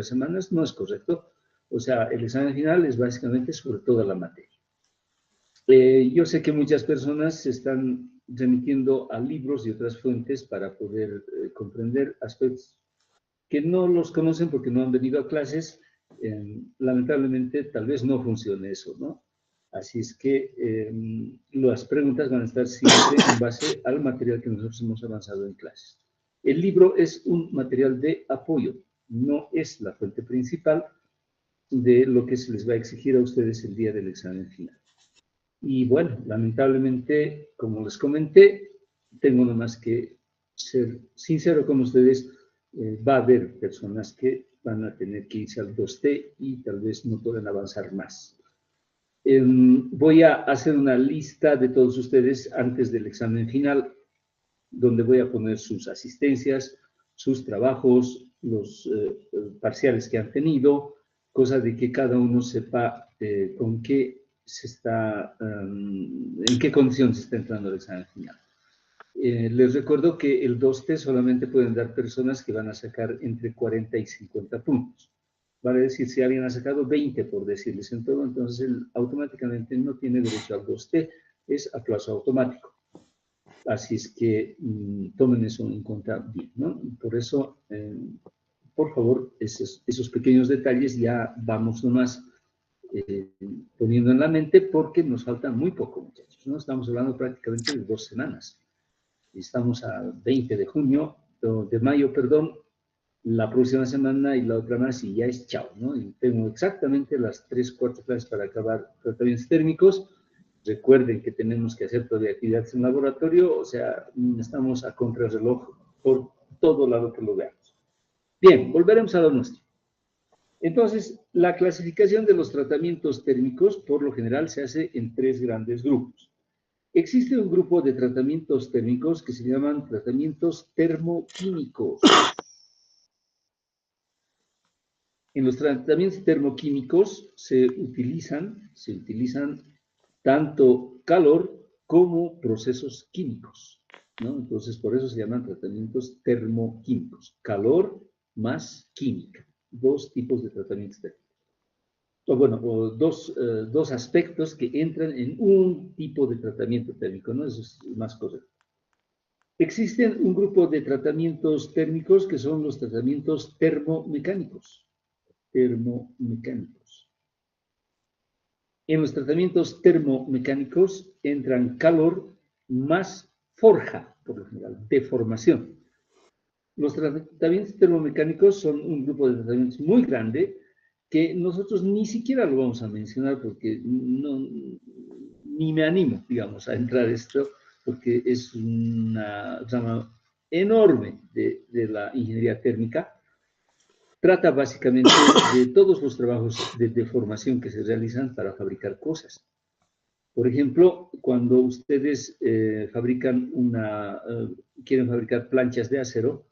semanas no es correcto. O sea, el examen final es básicamente sobre toda la materia. Yo sé que muchas personas se están remitiendo a libros y otras fuentes para poder comprender aspectos que no los conocen porque no han venido a clases. Lamentablemente, tal vez no funcione eso, ¿no? Así es que las preguntas van a estar siempre en base al material que nosotros hemos avanzado en clases. El libro es un material de apoyo, no es la fuente principal de lo que se les va a exigir a ustedes el día del examen final. Y bueno, lamentablemente, como les comenté, tengo nomás que ser sincero con ustedes, va a haber personas que van a tener que irse al 2T y tal vez no puedan avanzar más. Voy a hacer una lista de todos ustedes antes del examen final, donde voy a poner sus asistencias, sus trabajos, los parciales que han tenido, cosa de que cada uno sepa con qué en qué condición se está entrando al examen final. Les recuerdo que el 2T solamente pueden dar personas que van a sacar entre 40 y 50 puntos. Vale decir, si alguien ha sacado 20, por decirles en todo, entonces él automáticamente no tiene derecho al 2T, es aplazo automático. Así es que tomen eso en cuenta bien, ¿no? Por eso, por favor, esos pequeños detalles ya vamos nomás poniendo en la mente, porque nos falta muy poco, muchachos, ¿no? Estamos hablando prácticamente de 2 semanas. Estamos a 20 de mayo, perdón, la próxima semana y la otra más, y ya es chao, ¿no? Y tengo exactamente las 3/4 clases para acabar tratamientos térmicos. Recuerden que tenemos que hacer todavía actividades en laboratorio, o sea, estamos a contrarreloj por todo lado que lo veamos. Bien, volveremos a lo nuestro. Entonces, la clasificación de los tratamientos térmicos, por lo general, se hace en 3 grandes grupos. Existe un grupo de tratamientos térmicos que se llaman tratamientos termoquímicos. En los tratamientos termoquímicos se utilizan tanto calor como procesos químicos, ¿no? Entonces, por eso se llaman tratamientos termoquímicos. Calor más química. 2 tipos de tratamientos térmicos. O bueno, dos aspectos que entran en un tipo de tratamiento térmico, ¿no? Eso es más correcto. Existen un grupo de tratamientos térmicos que son los tratamientos termomecánicos. En los tratamientos termomecánicos entran calor más forja, por lo general, deformación. Los tratamientos termomecánicos son un grupo de tratamientos muy grande que nosotros ni siquiera lo vamos a mencionar porque ni me animo, digamos, a entrar a esto, porque es una rama enorme de la ingeniería térmica. Trata básicamente de todos los trabajos de deformación que se realizan para fabricar cosas. Por ejemplo, cuando ustedes quieren fabricar planchas de acero,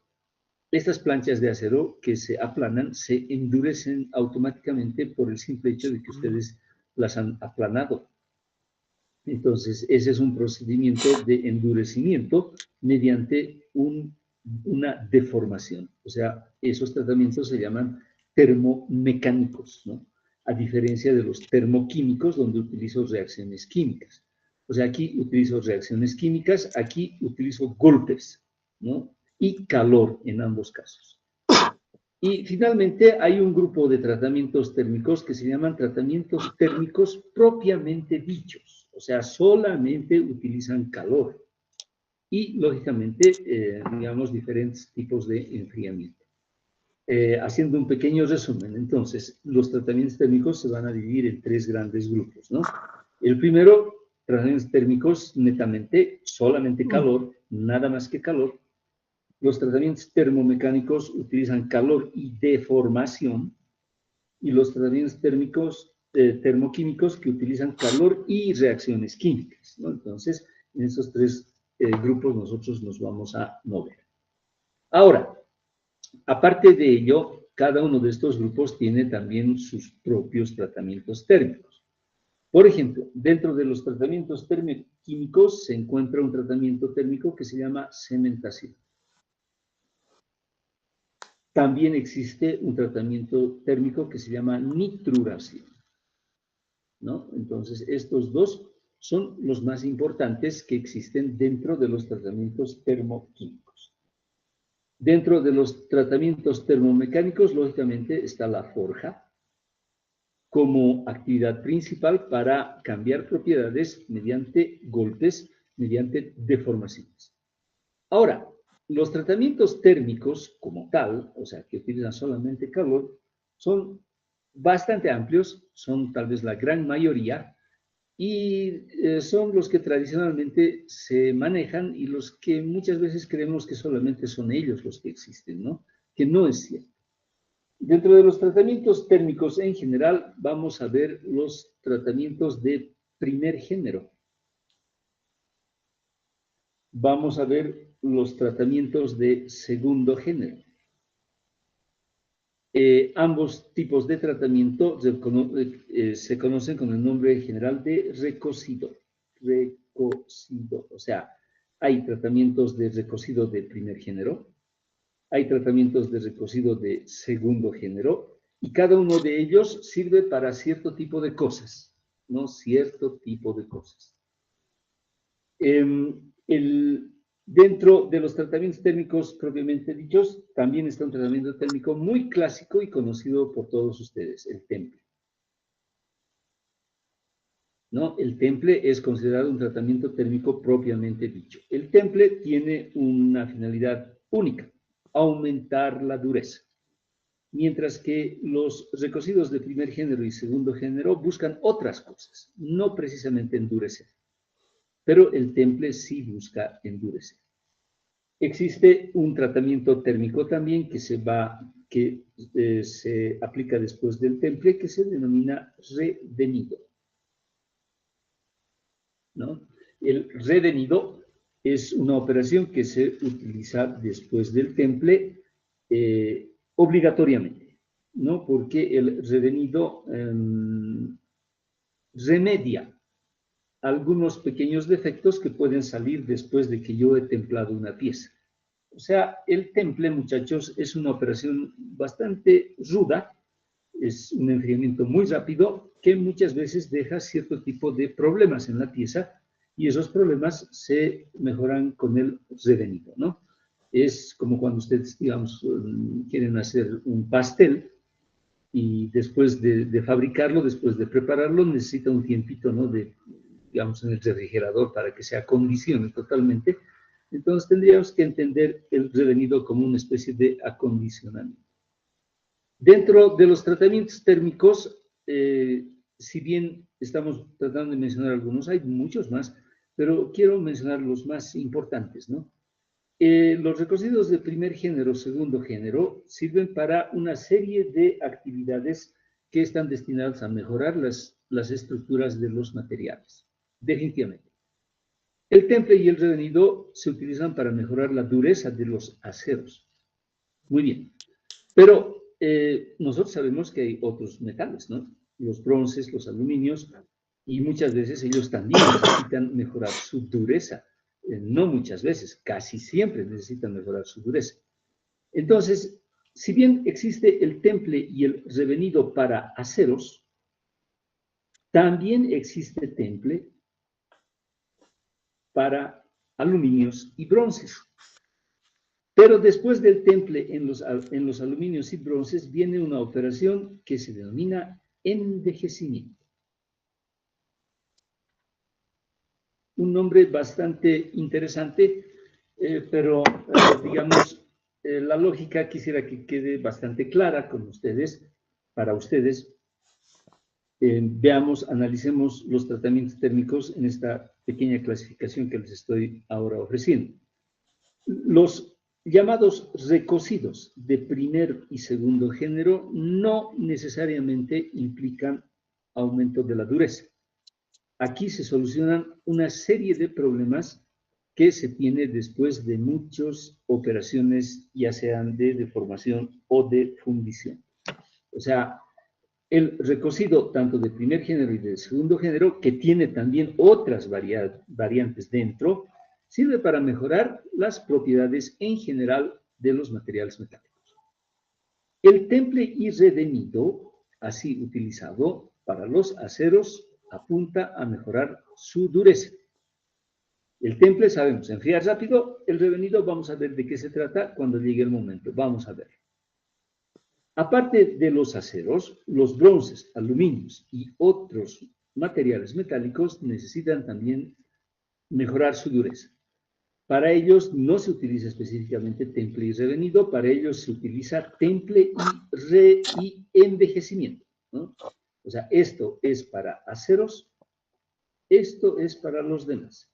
estas planchas de acero que se aplanan se endurecen automáticamente por el simple hecho de que ustedes las han aplanado. Entonces, ese es un procedimiento de endurecimiento mediante una deformación. O sea, esos tratamientos se llaman termomecánicos, ¿no? a diferencia de los termoquímicos, donde utilizo reacciones químicas. O sea, aquí utilizo reacciones químicas, aquí utilizo golpes, ¿no? Y calor en ambos casos. Y finalmente hay un grupo de tratamientos térmicos que se llaman tratamientos térmicos propiamente dichos. O sea, solamente utilizan calor. Y, lógicamente, digamos, diferentes tipos de enfriamiento. Haciendo un pequeño resumen, entonces, los tratamientos térmicos se van a dividir en 3 grandes grupos, ¿no? El primero, tratamientos térmicos netamente, solamente calor, nada más que calor. Los tratamientos termomecánicos utilizan calor y deformación, y los tratamientos térmicos, termoquímicos que utilizan calor y reacciones químicas, ¿no? Entonces, en esos 3 grupos nosotros nos vamos a mover. Ahora, aparte de ello, cada uno de estos grupos tiene también sus propios tratamientos térmicos. Por ejemplo, dentro de los tratamientos termoquímicos se encuentra un tratamiento térmico que se llama cementación. También existe un tratamiento térmico que se llama nitruración, ¿no? Entonces, estos 2 son los más importantes que existen dentro de los tratamientos termoquímicos. Dentro de los tratamientos termomecánicos, lógicamente, está la forja como actividad principal para cambiar propiedades mediante golpes, mediante deformaciones. Ahora, los tratamientos térmicos como tal, o sea, que utilizan solamente calor, son bastante amplios, son tal vez la gran mayoría, y son los que tradicionalmente se manejan y los que muchas veces creemos que solamente son ellos los que existen, ¿no? Que no es cierto. Dentro de los tratamientos térmicos en general, vamos a ver los tratamientos de primer género. Vamos a ver los tratamientos de segundo género. Ambos tipos de tratamiento se conocen con el nombre general de recocido. Recocido, o sea, hay tratamientos de recocido de primer género, hay tratamientos de recocido de segundo género, y cada uno de ellos sirve para cierto tipo de cosas, ¿no? Cierto tipo de cosas. Dentro de los tratamientos térmicos propiamente dichos, también está un tratamiento térmico muy clásico y conocido por todos ustedes, el temple. ¿No? El temple es considerado un tratamiento térmico propiamente dicho. El temple tiene una finalidad única, aumentar la dureza. Mientras que los recocidos de primer género y segundo género buscan otras cosas, no precisamente endurecer. Pero el temple sí busca endurecer. Existe un tratamiento térmico también que se aplica después del temple, que se denomina redenido, ¿no? El redenido es una operación que se utiliza después del temple obligatoriamente, ¿no? Porque el redenido remedia algunos pequeños defectos que pueden salir después de que yo he templado una pieza. O sea, el temple, muchachos, es una operación bastante ruda, es un enfriamiento muy rápido que muchas veces deja cierto tipo de problemas en la pieza y esos problemas se mejoran con el redenido, ¿no? Es como cuando ustedes, digamos, quieren hacer un pastel y después de fabricarlo, después de prepararlo, necesita un tiempito, ¿no? Digamos, en el refrigerador para que se acondicione totalmente. Entonces tendríamos que entender el redenido como una especie de acondicionamiento. Dentro de los tratamientos térmicos, si bien estamos tratando de mencionar algunos, hay muchos más, pero quiero mencionar los más importantes, ¿no? Los recocidos de primer género, segundo género, sirven para una serie de actividades que están destinadas a mejorar las estructuras de los materiales. Definitivamente. El temple y el redenido se utilizan para mejorar la dureza de los aceros. Muy bien. Pero nosotros sabemos que hay otros metales, ¿no? Los bronces, los aluminios, y muchas veces ellos también necesitan mejorar su dureza. No muchas veces, casi siempre necesitan mejorar su dureza. Entonces, si bien existe el temple y el redenido para aceros, También existe temple para aluminios y bronces. Pero después del temple en los aluminios y bronces viene una operación que se denomina envejecimiento. Un nombre bastante interesante, pero digamos, la lógica quisiera que quede bastante clara con ustedes, para ustedes. Veamos, analicemos los tratamientos térmicos en esta pequeña clasificación que les estoy ahora ofreciendo. Los llamados recocidos de primer y segundo género no necesariamente implican aumento de la dureza. Aquí se solucionan una serie de problemas que se tiene después de muchas operaciones, ya sean de deformación o de fundición. O sea, el recocido tanto de primer género y de segundo género, que tiene también otras variantes dentro, sirve para mejorar las propiedades en general de los materiales metálicos. El temple irredemido, así utilizado para los aceros, apunta a mejorar su dureza. El temple, sabemos, enfriar rápido. El revenido, vamos a ver de qué se trata cuando llegue el momento. Vamos a ver. Aparte de los aceros, los bronces, aluminios y otros materiales metálicos necesitan también mejorar su dureza. Para ellos no se utiliza específicamente temple y revenido, para ellos se utiliza temple y envejecimiento, ¿no? O sea, esto es para aceros, esto es para los demás,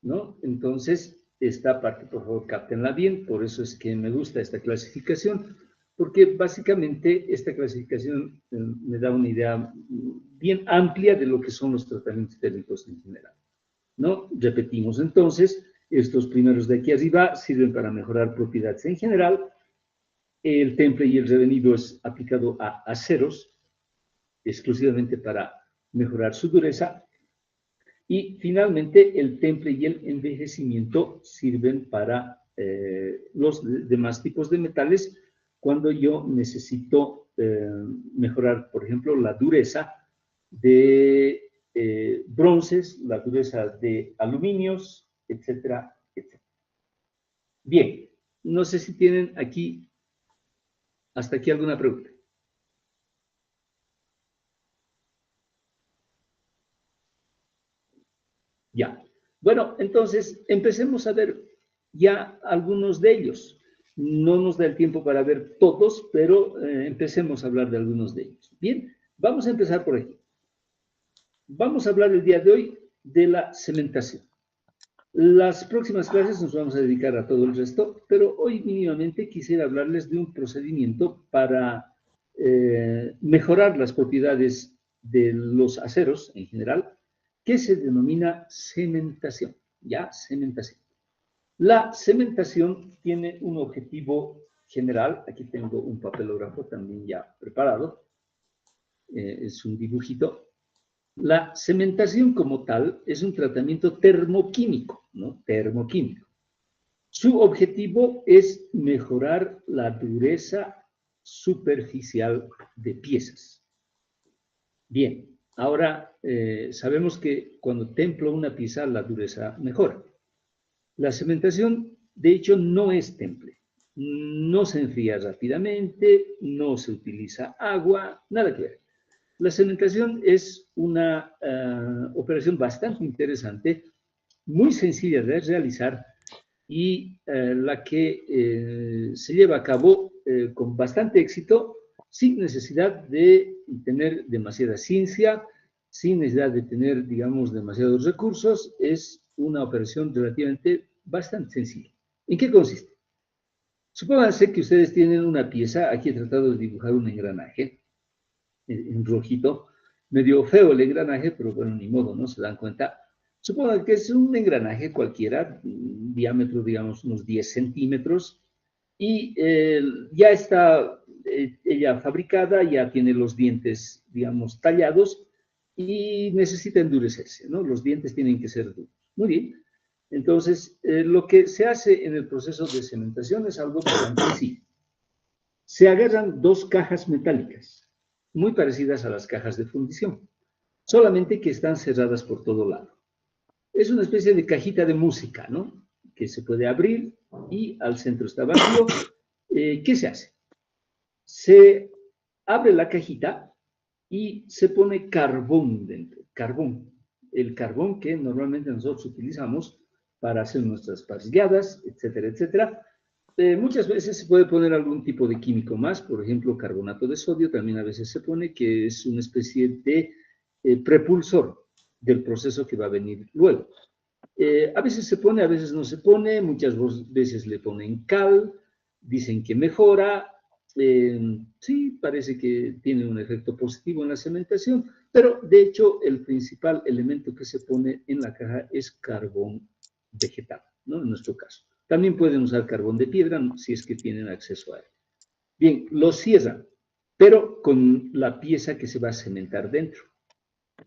¿no? Entonces, esta parte, por favor, cáptenla bien, por eso es que me gusta esta clasificación, porque básicamente esta clasificación me da una idea bien amplia de lo que son los tratamientos térmicos en general, ¿no? Repetimos entonces, estos primeros de aquí arriba sirven para mejorar propiedades en general. El temple y el revenido es aplicado a aceros, exclusivamente para mejorar su dureza. Y finalmente, el temple y el envejecimiento sirven para los demás tipos de metales cuando yo necesito mejorar, por ejemplo, la dureza de bronces, la dureza de aluminios, etcétera, etcétera. Bien, no sé si tienen hasta aquí alguna pregunta. Ya. Bueno, entonces empecemos a ver ya algunos de ellos. No nos da el tiempo para ver todos, pero empecemos a hablar de algunos de ellos. Bien, vamos a empezar por aquí. Vamos a hablar el día de hoy de la cementación. Las próximas clases nos vamos a dedicar a todo el resto, pero hoy mínimamente quisiera hablarles de un procedimiento para mejorar las propiedades de los aceros en general, que se denomina cementación, ¿ya? Cementación. La cementación tiene un objetivo general. Aquí tengo un papelógrafo también ya preparado. Es un dibujito. La cementación como tal es un tratamiento termoquímico, ¿no? Termoquímico. Su objetivo es mejorar la dureza superficial de piezas. Bien, ahora sabemos que cuando templo una pieza, la dureza mejora. La cementación, de hecho, no es temple. No se enfría rápidamente, no se utiliza agua, nada que ver. La cementación es una operación bastante interesante, muy sencilla de realizar y la que se lleva a cabo con bastante éxito, sin necesidad de tener demasiada ciencia, sin necesidad de tener, digamos, demasiados recursos. Es una operación relativamente bastante sencilla. ¿En qué consiste? Supónganse que ustedes tienen una pieza, aquí he tratado de dibujar un engranaje, en rojito, medio feo el engranaje, pero bueno, ni modo, ¿no? Se dan cuenta. Supongan que es un engranaje cualquiera, diámetro, digamos, unos 10 centímetros, y ya está ella fabricada, ya tiene los dientes, digamos, tallados, y necesita endurecerse, ¿no? Los dientes tienen que ser duros. Muy bien. Entonces, lo que se hace en el proceso de cementación es algo bastante sencillo. Se agarran dos cajas metálicas, muy parecidas a las cajas de fundición. solamente que están cerradas por todo lado. Es una especie de cajita de música, ¿no? Que se puede abrir y al centro está vacío. ¿Qué se hace? Se abre la cajita y se pone carbón dentro, carbón. El carbón que normalmente nosotros utilizamos para hacer nuestras parrilladas, etcétera, etcétera. Muchas veces se puede poner algún tipo de químico más, por ejemplo, carbonato de sodio, también a veces se pone, que es una especie de prepulsor del proceso que va a venir luego. A veces se pone, a veces no se pone, muchas veces le ponen cal, dicen que mejora, sí, parece que tiene un efecto positivo en la cementación, pero de hecho el principal elemento que se pone en la caja es carbón vegetal, ¿no? En nuestro caso. También pueden usar carbón de piedra si es que tienen acceso a él. Bien, lo cierran, pero con la pieza que se va a cementar dentro,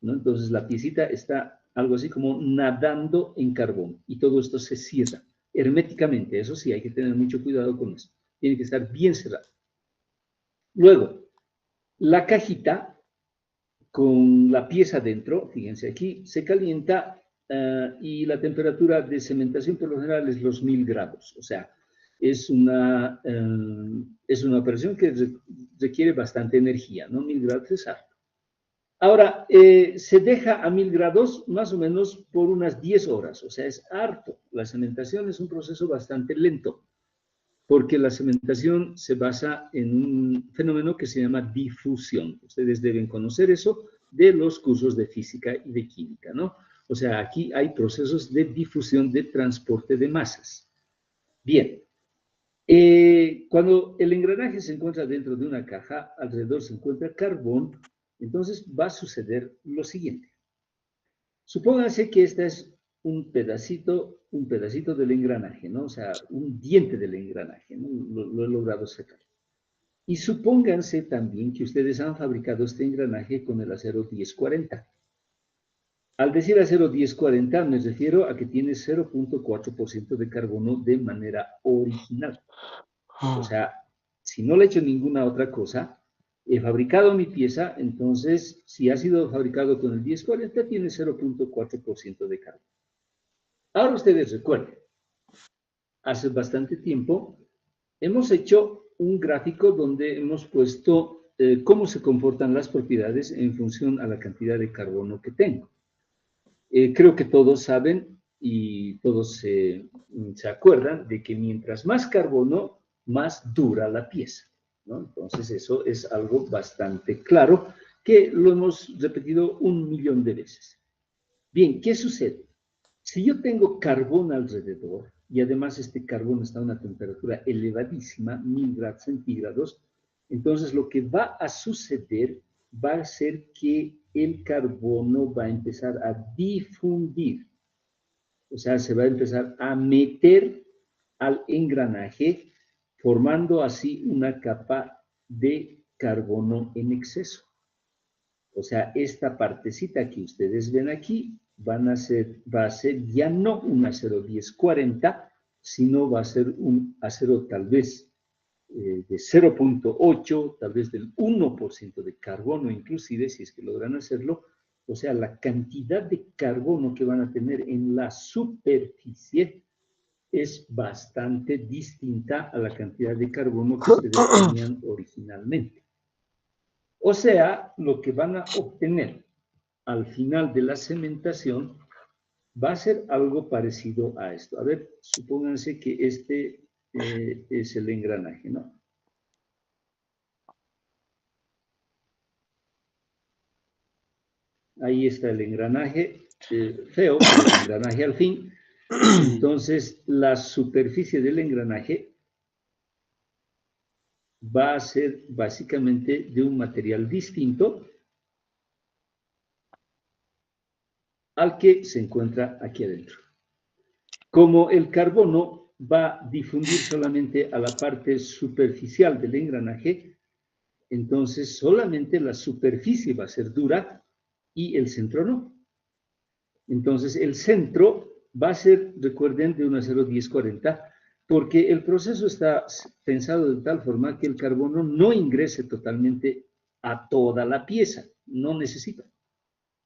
¿no? Entonces la piecita está algo así como nadando en carbón y todo esto se cierra herméticamente. Eso sí, hay que tener mucho cuidado con eso. Tiene que estar bien cerrado. Luego, la cajita con la pieza dentro, fíjense aquí, se calienta y la temperatura de cementación por lo general es los 1000 grados. O sea, es una operación que requiere bastante energía, ¿no? 1000 grados es harto. Ahora, se deja a 1000 grados más o menos por unas 10 horas, o sea, es harto. La cementación es un proceso bastante lento, porque la cementación se basa en un fenómeno que se llama difusión. Ustedes deben conocer eso de los cursos de física y de química, ¿no? O sea, aquí hay procesos de difusión, de transporte de masas. Bien, cuando el engranaje se encuentra dentro de una caja, alrededor se encuentra carbón, entonces va a suceder lo siguiente. Supónganse que este es un pedacito del engranaje, ¿no? O sea, un diente del engranaje, ¿no? Lo he logrado sacar. Y supónganse también que ustedes han fabricado este engranaje con el acero 1040. Al decir acero 1040 me refiero a que tiene 0.4% de carbono de manera original. O sea, si no le he hecho ninguna otra cosa, he fabricado mi pieza, entonces, si ha sido fabricado con el 1040, tiene 0.4% de carbono. Ahora ustedes recuerden, hace bastante tiempo hemos hecho un gráfico donde hemos puesto cómo se comportan las propiedades en función a la cantidad de carbono que tengo. Creo que todos saben y todos se acuerdan de que mientras más carbono, más dura la pieza, ¿no? Entonces eso es algo bastante claro que lo hemos repetido 1.000.000 de veces. Bien, ¿qué sucede? Si yo tengo carbón alrededor y además este carbón está a una temperatura elevadísima, 1000 grados centígrados, entonces lo que va a suceder va a ser que el carbono va a empezar a difundir. O sea, se va a empezar a meter al engranaje, formando así una capa de carbono en exceso. O sea, esta partecita que ustedes ven aquí va a ser ya no un acero 1040, sino va a ser un acero tal vez de 0.8, tal vez del 1% de carbono, inclusive, si es que logran hacerlo. O sea, la cantidad de carbono que van a tener en la superficie es bastante distinta a la cantidad de carbono que ustedes tenían originalmente. O sea, lo que van a obtener al final de la cementación va a ser algo parecido a esto. A ver, supónganse que este es el engranaje, ¿no? Ahí está el engranaje, feo, pero el engranaje al fin. Entonces, la superficie del engranaje va a ser básicamente de un material distinto al que se encuentra aquí adentro. Como el carbono va a difundir solamente a la parte superficial del engranaje, entonces solamente la superficie va a ser dura y el centro no. Entonces el centro va a ser, recuerden, de un acero 1040, porque el proceso está pensado de tal forma que el carbono no ingrese totalmente a toda la pieza, no necesita.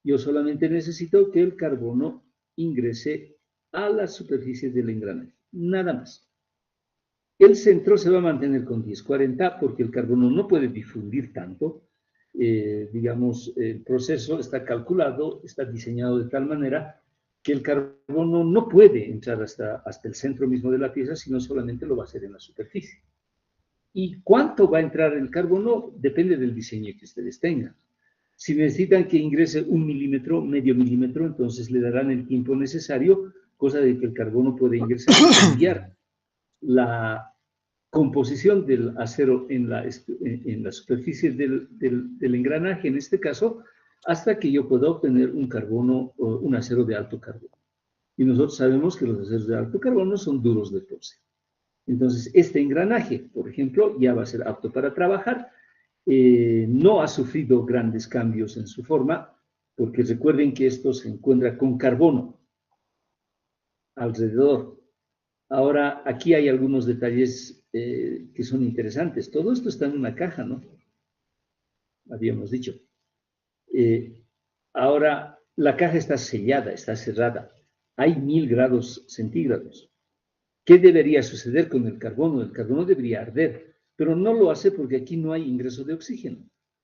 Yo solamente necesito que el carbono ingrese a la superficie del engranaje, nada más. El centro se va a mantener con 1040 porque el carbono no puede difundir tanto. Digamos, el proceso está calculado, está diseñado de tal manera que el carbono no puede entrar hasta el centro mismo de la pieza, sino solamente lo va a hacer en la superficie. ¿Y cuánto va a entrar el carbono? Depende del diseño que ustedes tengan. Si necesitan que ingrese 1 milímetro, medio milímetro, entonces le darán el tiempo necesario, cosa de que el carbono puede ingresar y cambiar la composición del acero en la superficie del engranaje, en este caso, hasta que yo pueda obtener un acero de alto carbono. Y nosotros sabemos que los aceros de alto carbono son duros de torcer. Entonces, este engranaje, por ejemplo, ya va a ser apto para trabajar. No ha sufrido grandes cambios en su forma, porque recuerden que esto se encuentra con carbono alrededor. Ahora, aquí hay algunos detalles que son interesantes. Todo esto está en una caja, ¿no? Habíamos dicho. Ahora, la caja está sellada, está cerrada. Hay 1000 grados centígrados. ¿Qué debería suceder con el carbono? El carbono debería arder, pero no lo hace porque aquí no hay ingreso de oxígeno.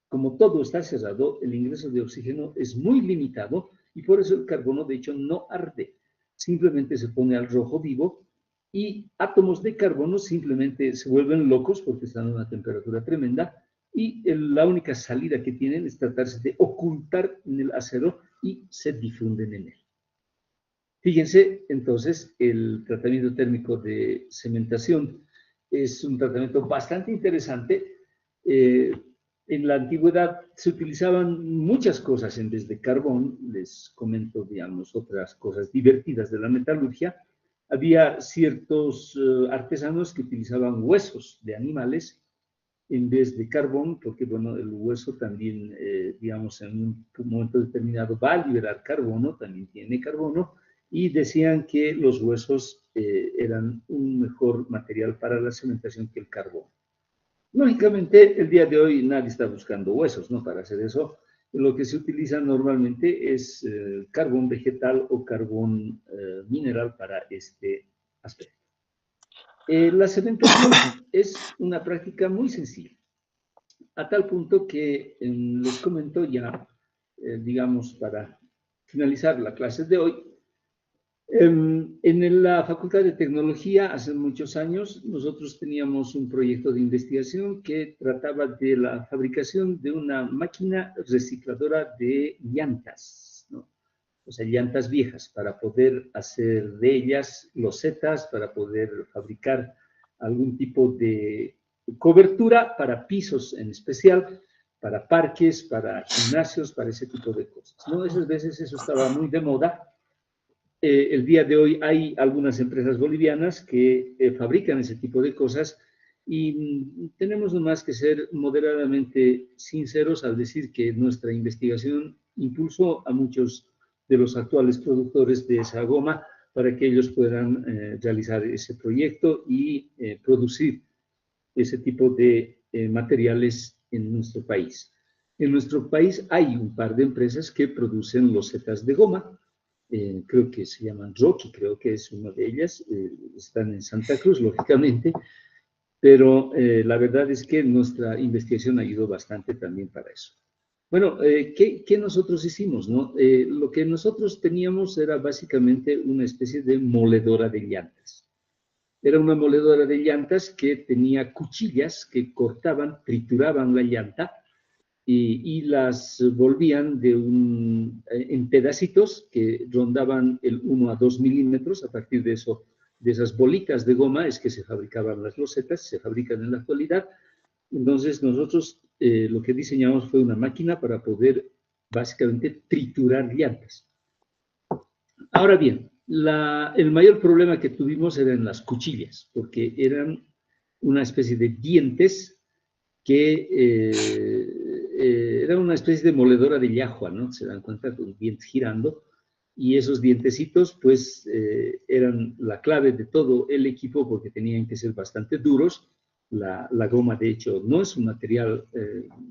Como todo está cerrado, el ingreso de oxígeno es muy limitado y por eso el carbono, de hecho, no arde. Simplemente se pone al rojo vivo y átomos de carbono simplemente se vuelven locos porque están a una temperatura tremenda y la única salida que tienen es tratarse de ocultar en el acero y se difunden en él. Fíjense, entonces, el tratamiento térmico de cementación es un tratamiento bastante interesante. En la antigüedad se utilizaban muchas cosas en vez de carbón. Les comento, digamos, otras cosas divertidas de la metalurgia. Había ciertos artesanos que utilizaban huesos de animales en vez de carbón, porque, bueno, el hueso también, digamos, en un momento determinado va a liberar carbono, también tiene carbono, y decían que los huesos eran un mejor material para la cementación que el carbón. Lógicamente, el día de hoy nadie está buscando huesos, ¿no? Para hacer eso, lo que se utiliza normalmente es carbón vegetal o carbón mineral para este aspecto. La cementación es una práctica muy sencilla, a tal punto que les comento ya, digamos, para finalizar la clase de hoy. En la Facultad de Tecnología, hace muchos años, nosotros teníamos un proyecto de investigación que trataba de la fabricación de una máquina recicladora de llantas, ¿no? O sea, llantas viejas, para poder hacer de ellas losetas, para poder fabricar algún tipo de cobertura para pisos en especial, para parques, para gimnasios, para ese tipo de cosas, ¿no? Esas veces eso estaba muy de moda. El día de hoy hay algunas empresas bolivianas que fabrican ese tipo de cosas y tenemos nomás que ser moderadamente sinceros al decir que nuestra investigación impulsó a muchos de los actuales productores de esa goma para que ellos puedan realizar ese proyecto y producir ese tipo de materiales en nuestro país. En nuestro país hay un par de empresas que producen losetas de goma. Creo que se llaman Rocky, creo que es una de ellas, están en Santa Cruz, lógicamente, pero la verdad es que nuestra investigación ayudó bastante también para eso. Bueno, ¿qué nosotros hicimos, no? Lo que nosotros teníamos era básicamente una especie de moledora de llantas. Era una moledora de llantas que tenía cuchillas que cortaban, trituraban la llanta, y las volvían en pedacitos que rondaban el 1 a 2 milímetros. A partir de eso, de esas bolitas de goma es que se fabricaban las losetas, se fabrican en la actualidad. Entonces nosotros lo que diseñamos fue una máquina para poder básicamente triturar llantas. Ahora bien, el mayor problema que tuvimos eran las cuchillas, porque eran una especie de dientes que era una especie de moledora de llajua, ¿no? Se dan cuenta, con dientes girando, y esos dientecitos, pues, eran la clave de todo el equipo porque tenían que ser bastante duros. La goma, de hecho, no es un material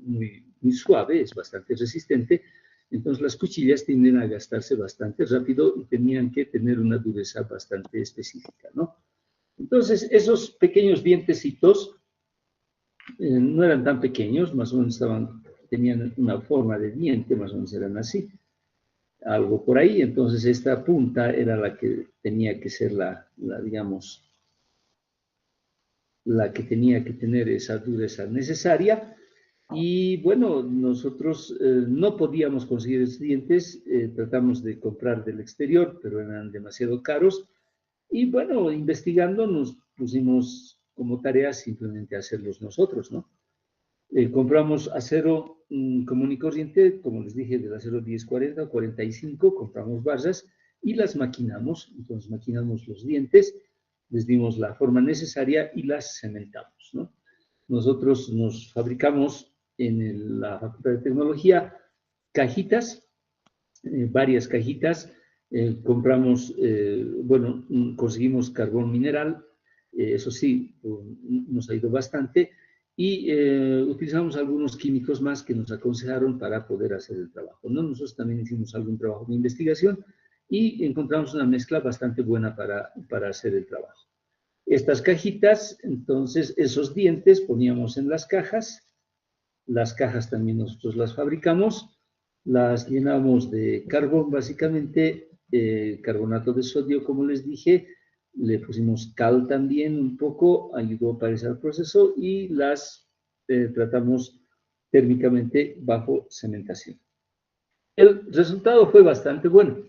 muy suave, es bastante resistente, Entonces las cuchillas tienden a gastarse bastante rápido y tenían que tener una dureza bastante específica, ¿no? Entonces esos pequeños dientecitos no eran tan pequeños, más o menos tenían una forma de diente, más o menos eran así, algo por ahí. Entonces esta punta era la que tenía que ser digamos, la que tenía que tener esa dureza necesaria. Y bueno, nosotros no podíamos conseguir esos dientes, tratamos de comprar del exterior, pero eran demasiado caros. Y bueno, investigando nos pusimos como tarea simplemente hacerlos nosotros, ¿no? Compramos acero común y corriente, como les dije, del acero 1040 o 45, compramos barras y las maquinamos. Entonces maquinamos los dientes, les dimos la forma necesaria y las cementamos, ¿no? Nosotros nos fabricamos en la Facultad de Tecnología cajitas, varias cajitas, compramos, bueno, conseguimos carbón mineral, eso sí, nos ha ido bastante, y utilizamos algunos químicos más que nos aconsejaron para poder hacer el trabajo, ¿no? Nosotros también hicimos algún trabajo de investigación y encontramos una mezcla bastante buena para hacer el trabajo. Estas cajitas, entonces, esos dientes poníamos en las cajas también nosotros las fabricamos, las llenamos de carbón, básicamente, carbonato de sodio, como les dije, le pusimos cal también un poco, ayudó para ese proceso, y las tratamos térmicamente bajo cementación. El resultado fue bastante bueno.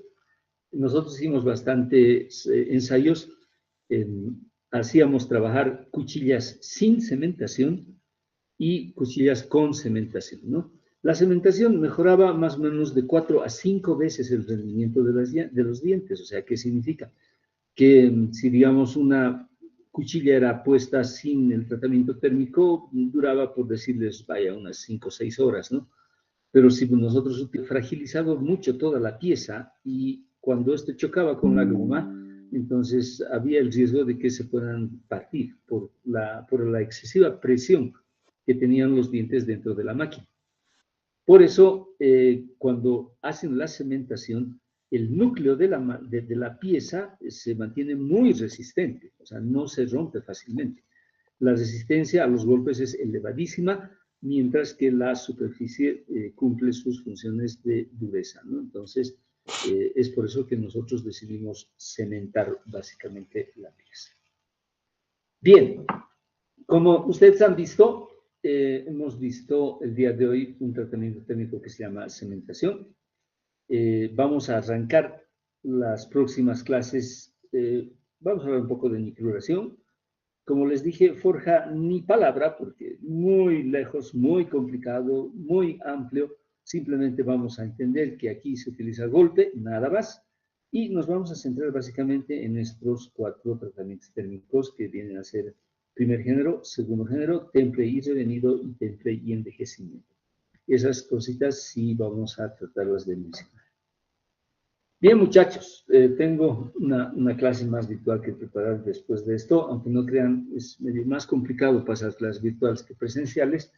Nosotros hicimos bastantes ensayos, hacíamos trabajar cuchillas sin cementación y cuchillas con cementación, ¿no? La cementación mejoraba más o menos de 4 a 5 veces el rendimiento de los dientes. O sea, ¿qué significa? Que si, digamos, una cuchilla era puesta sin el tratamiento térmico, duraba, por decirles, vaya, unas 5 o 6 horas, ¿no? Pero si nosotros fragilizamos mucho toda la pieza y cuando esto chocaba con la goma, entonces había el riesgo de que se puedan partir por la excesiva presión que tenían los dientes dentro de la máquina. Por eso, cuando hacen la cementación, el núcleo de la pieza se mantiene muy resistente, o sea, no se rompe fácilmente. La resistencia a los golpes es elevadísima, mientras que la superficie cumple sus funciones de dureza, ¿no? Entonces, es por eso que nosotros decidimos cementar básicamente la pieza. Bien, como ustedes han visto, hemos visto el día de hoy un tratamiento técnico que se llama cementación. Vamos a arrancar las próximas clases. Vamos a hablar un poco de nitruración. Como les dije, forja ni palabra, porque muy lejos, muy complicado, muy amplio. Simplemente vamos a entender que aquí se utiliza golpe, nada más, y nos vamos a centrar básicamente en estos 4 tratamientos térmicos que vienen a ser primer género, segundo género, temple y revenido, y temple y envejecimiento. Esas cositas sí vamos a tratarlas de mencionar. Bien, muchachos, tengo una clase más virtual que preparar después de esto, aunque no crean, es medio más complicado pasar clases virtuales que presenciales,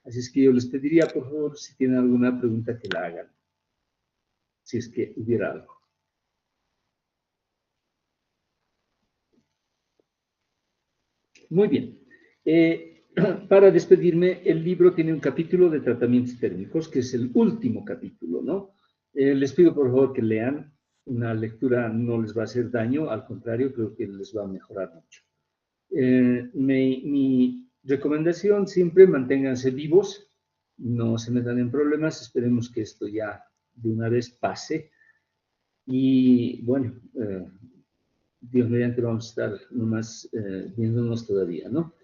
así es que yo les pediría, por favor, si tienen alguna pregunta, que la hagan, si es que hubiera algo. Muy bien. Para despedirme, el libro tiene un capítulo de tratamientos térmicos, que es el último capítulo, ¿no? Les pido, por favor, que lean. Una lectura no les va a hacer daño, al contrario, creo que les va a mejorar mucho. Mi recomendación siempre: manténganse vivos, no se metan en problemas, esperemos que esto ya de una vez pase. Y bueno, Dios mediante vamos a estar nomás viéndonos todavía, ¿no?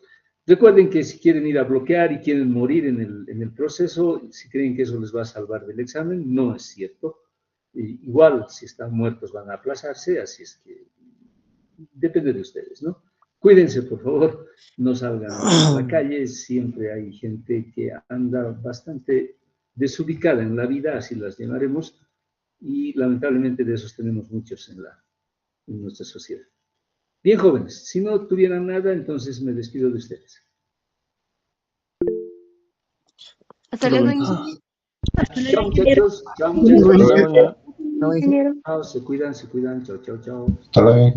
Recuerden que si quieren ir a bloquear y quieren morir en el proceso, si creen que eso les va a salvar del examen, no es cierto. Igual, si están muertos, van a aplazarse, así es que depende de ustedes, ¿no? Cuídense, por favor, no salgan a la calle, siempre hay gente que anda bastante desubicada en la vida, así las llamaremos, y lamentablemente de esos tenemos muchos en nuestra sociedad. Bien, jóvenes, si no tuvieran nada, entonces me despido de ustedes. Hasta luego, ingeniero. Chao, muchachos. Chao, Nos muchachos. vemos ya. ingeniero. Chao, se cuidan. Chao, chao, chao. Hasta luego.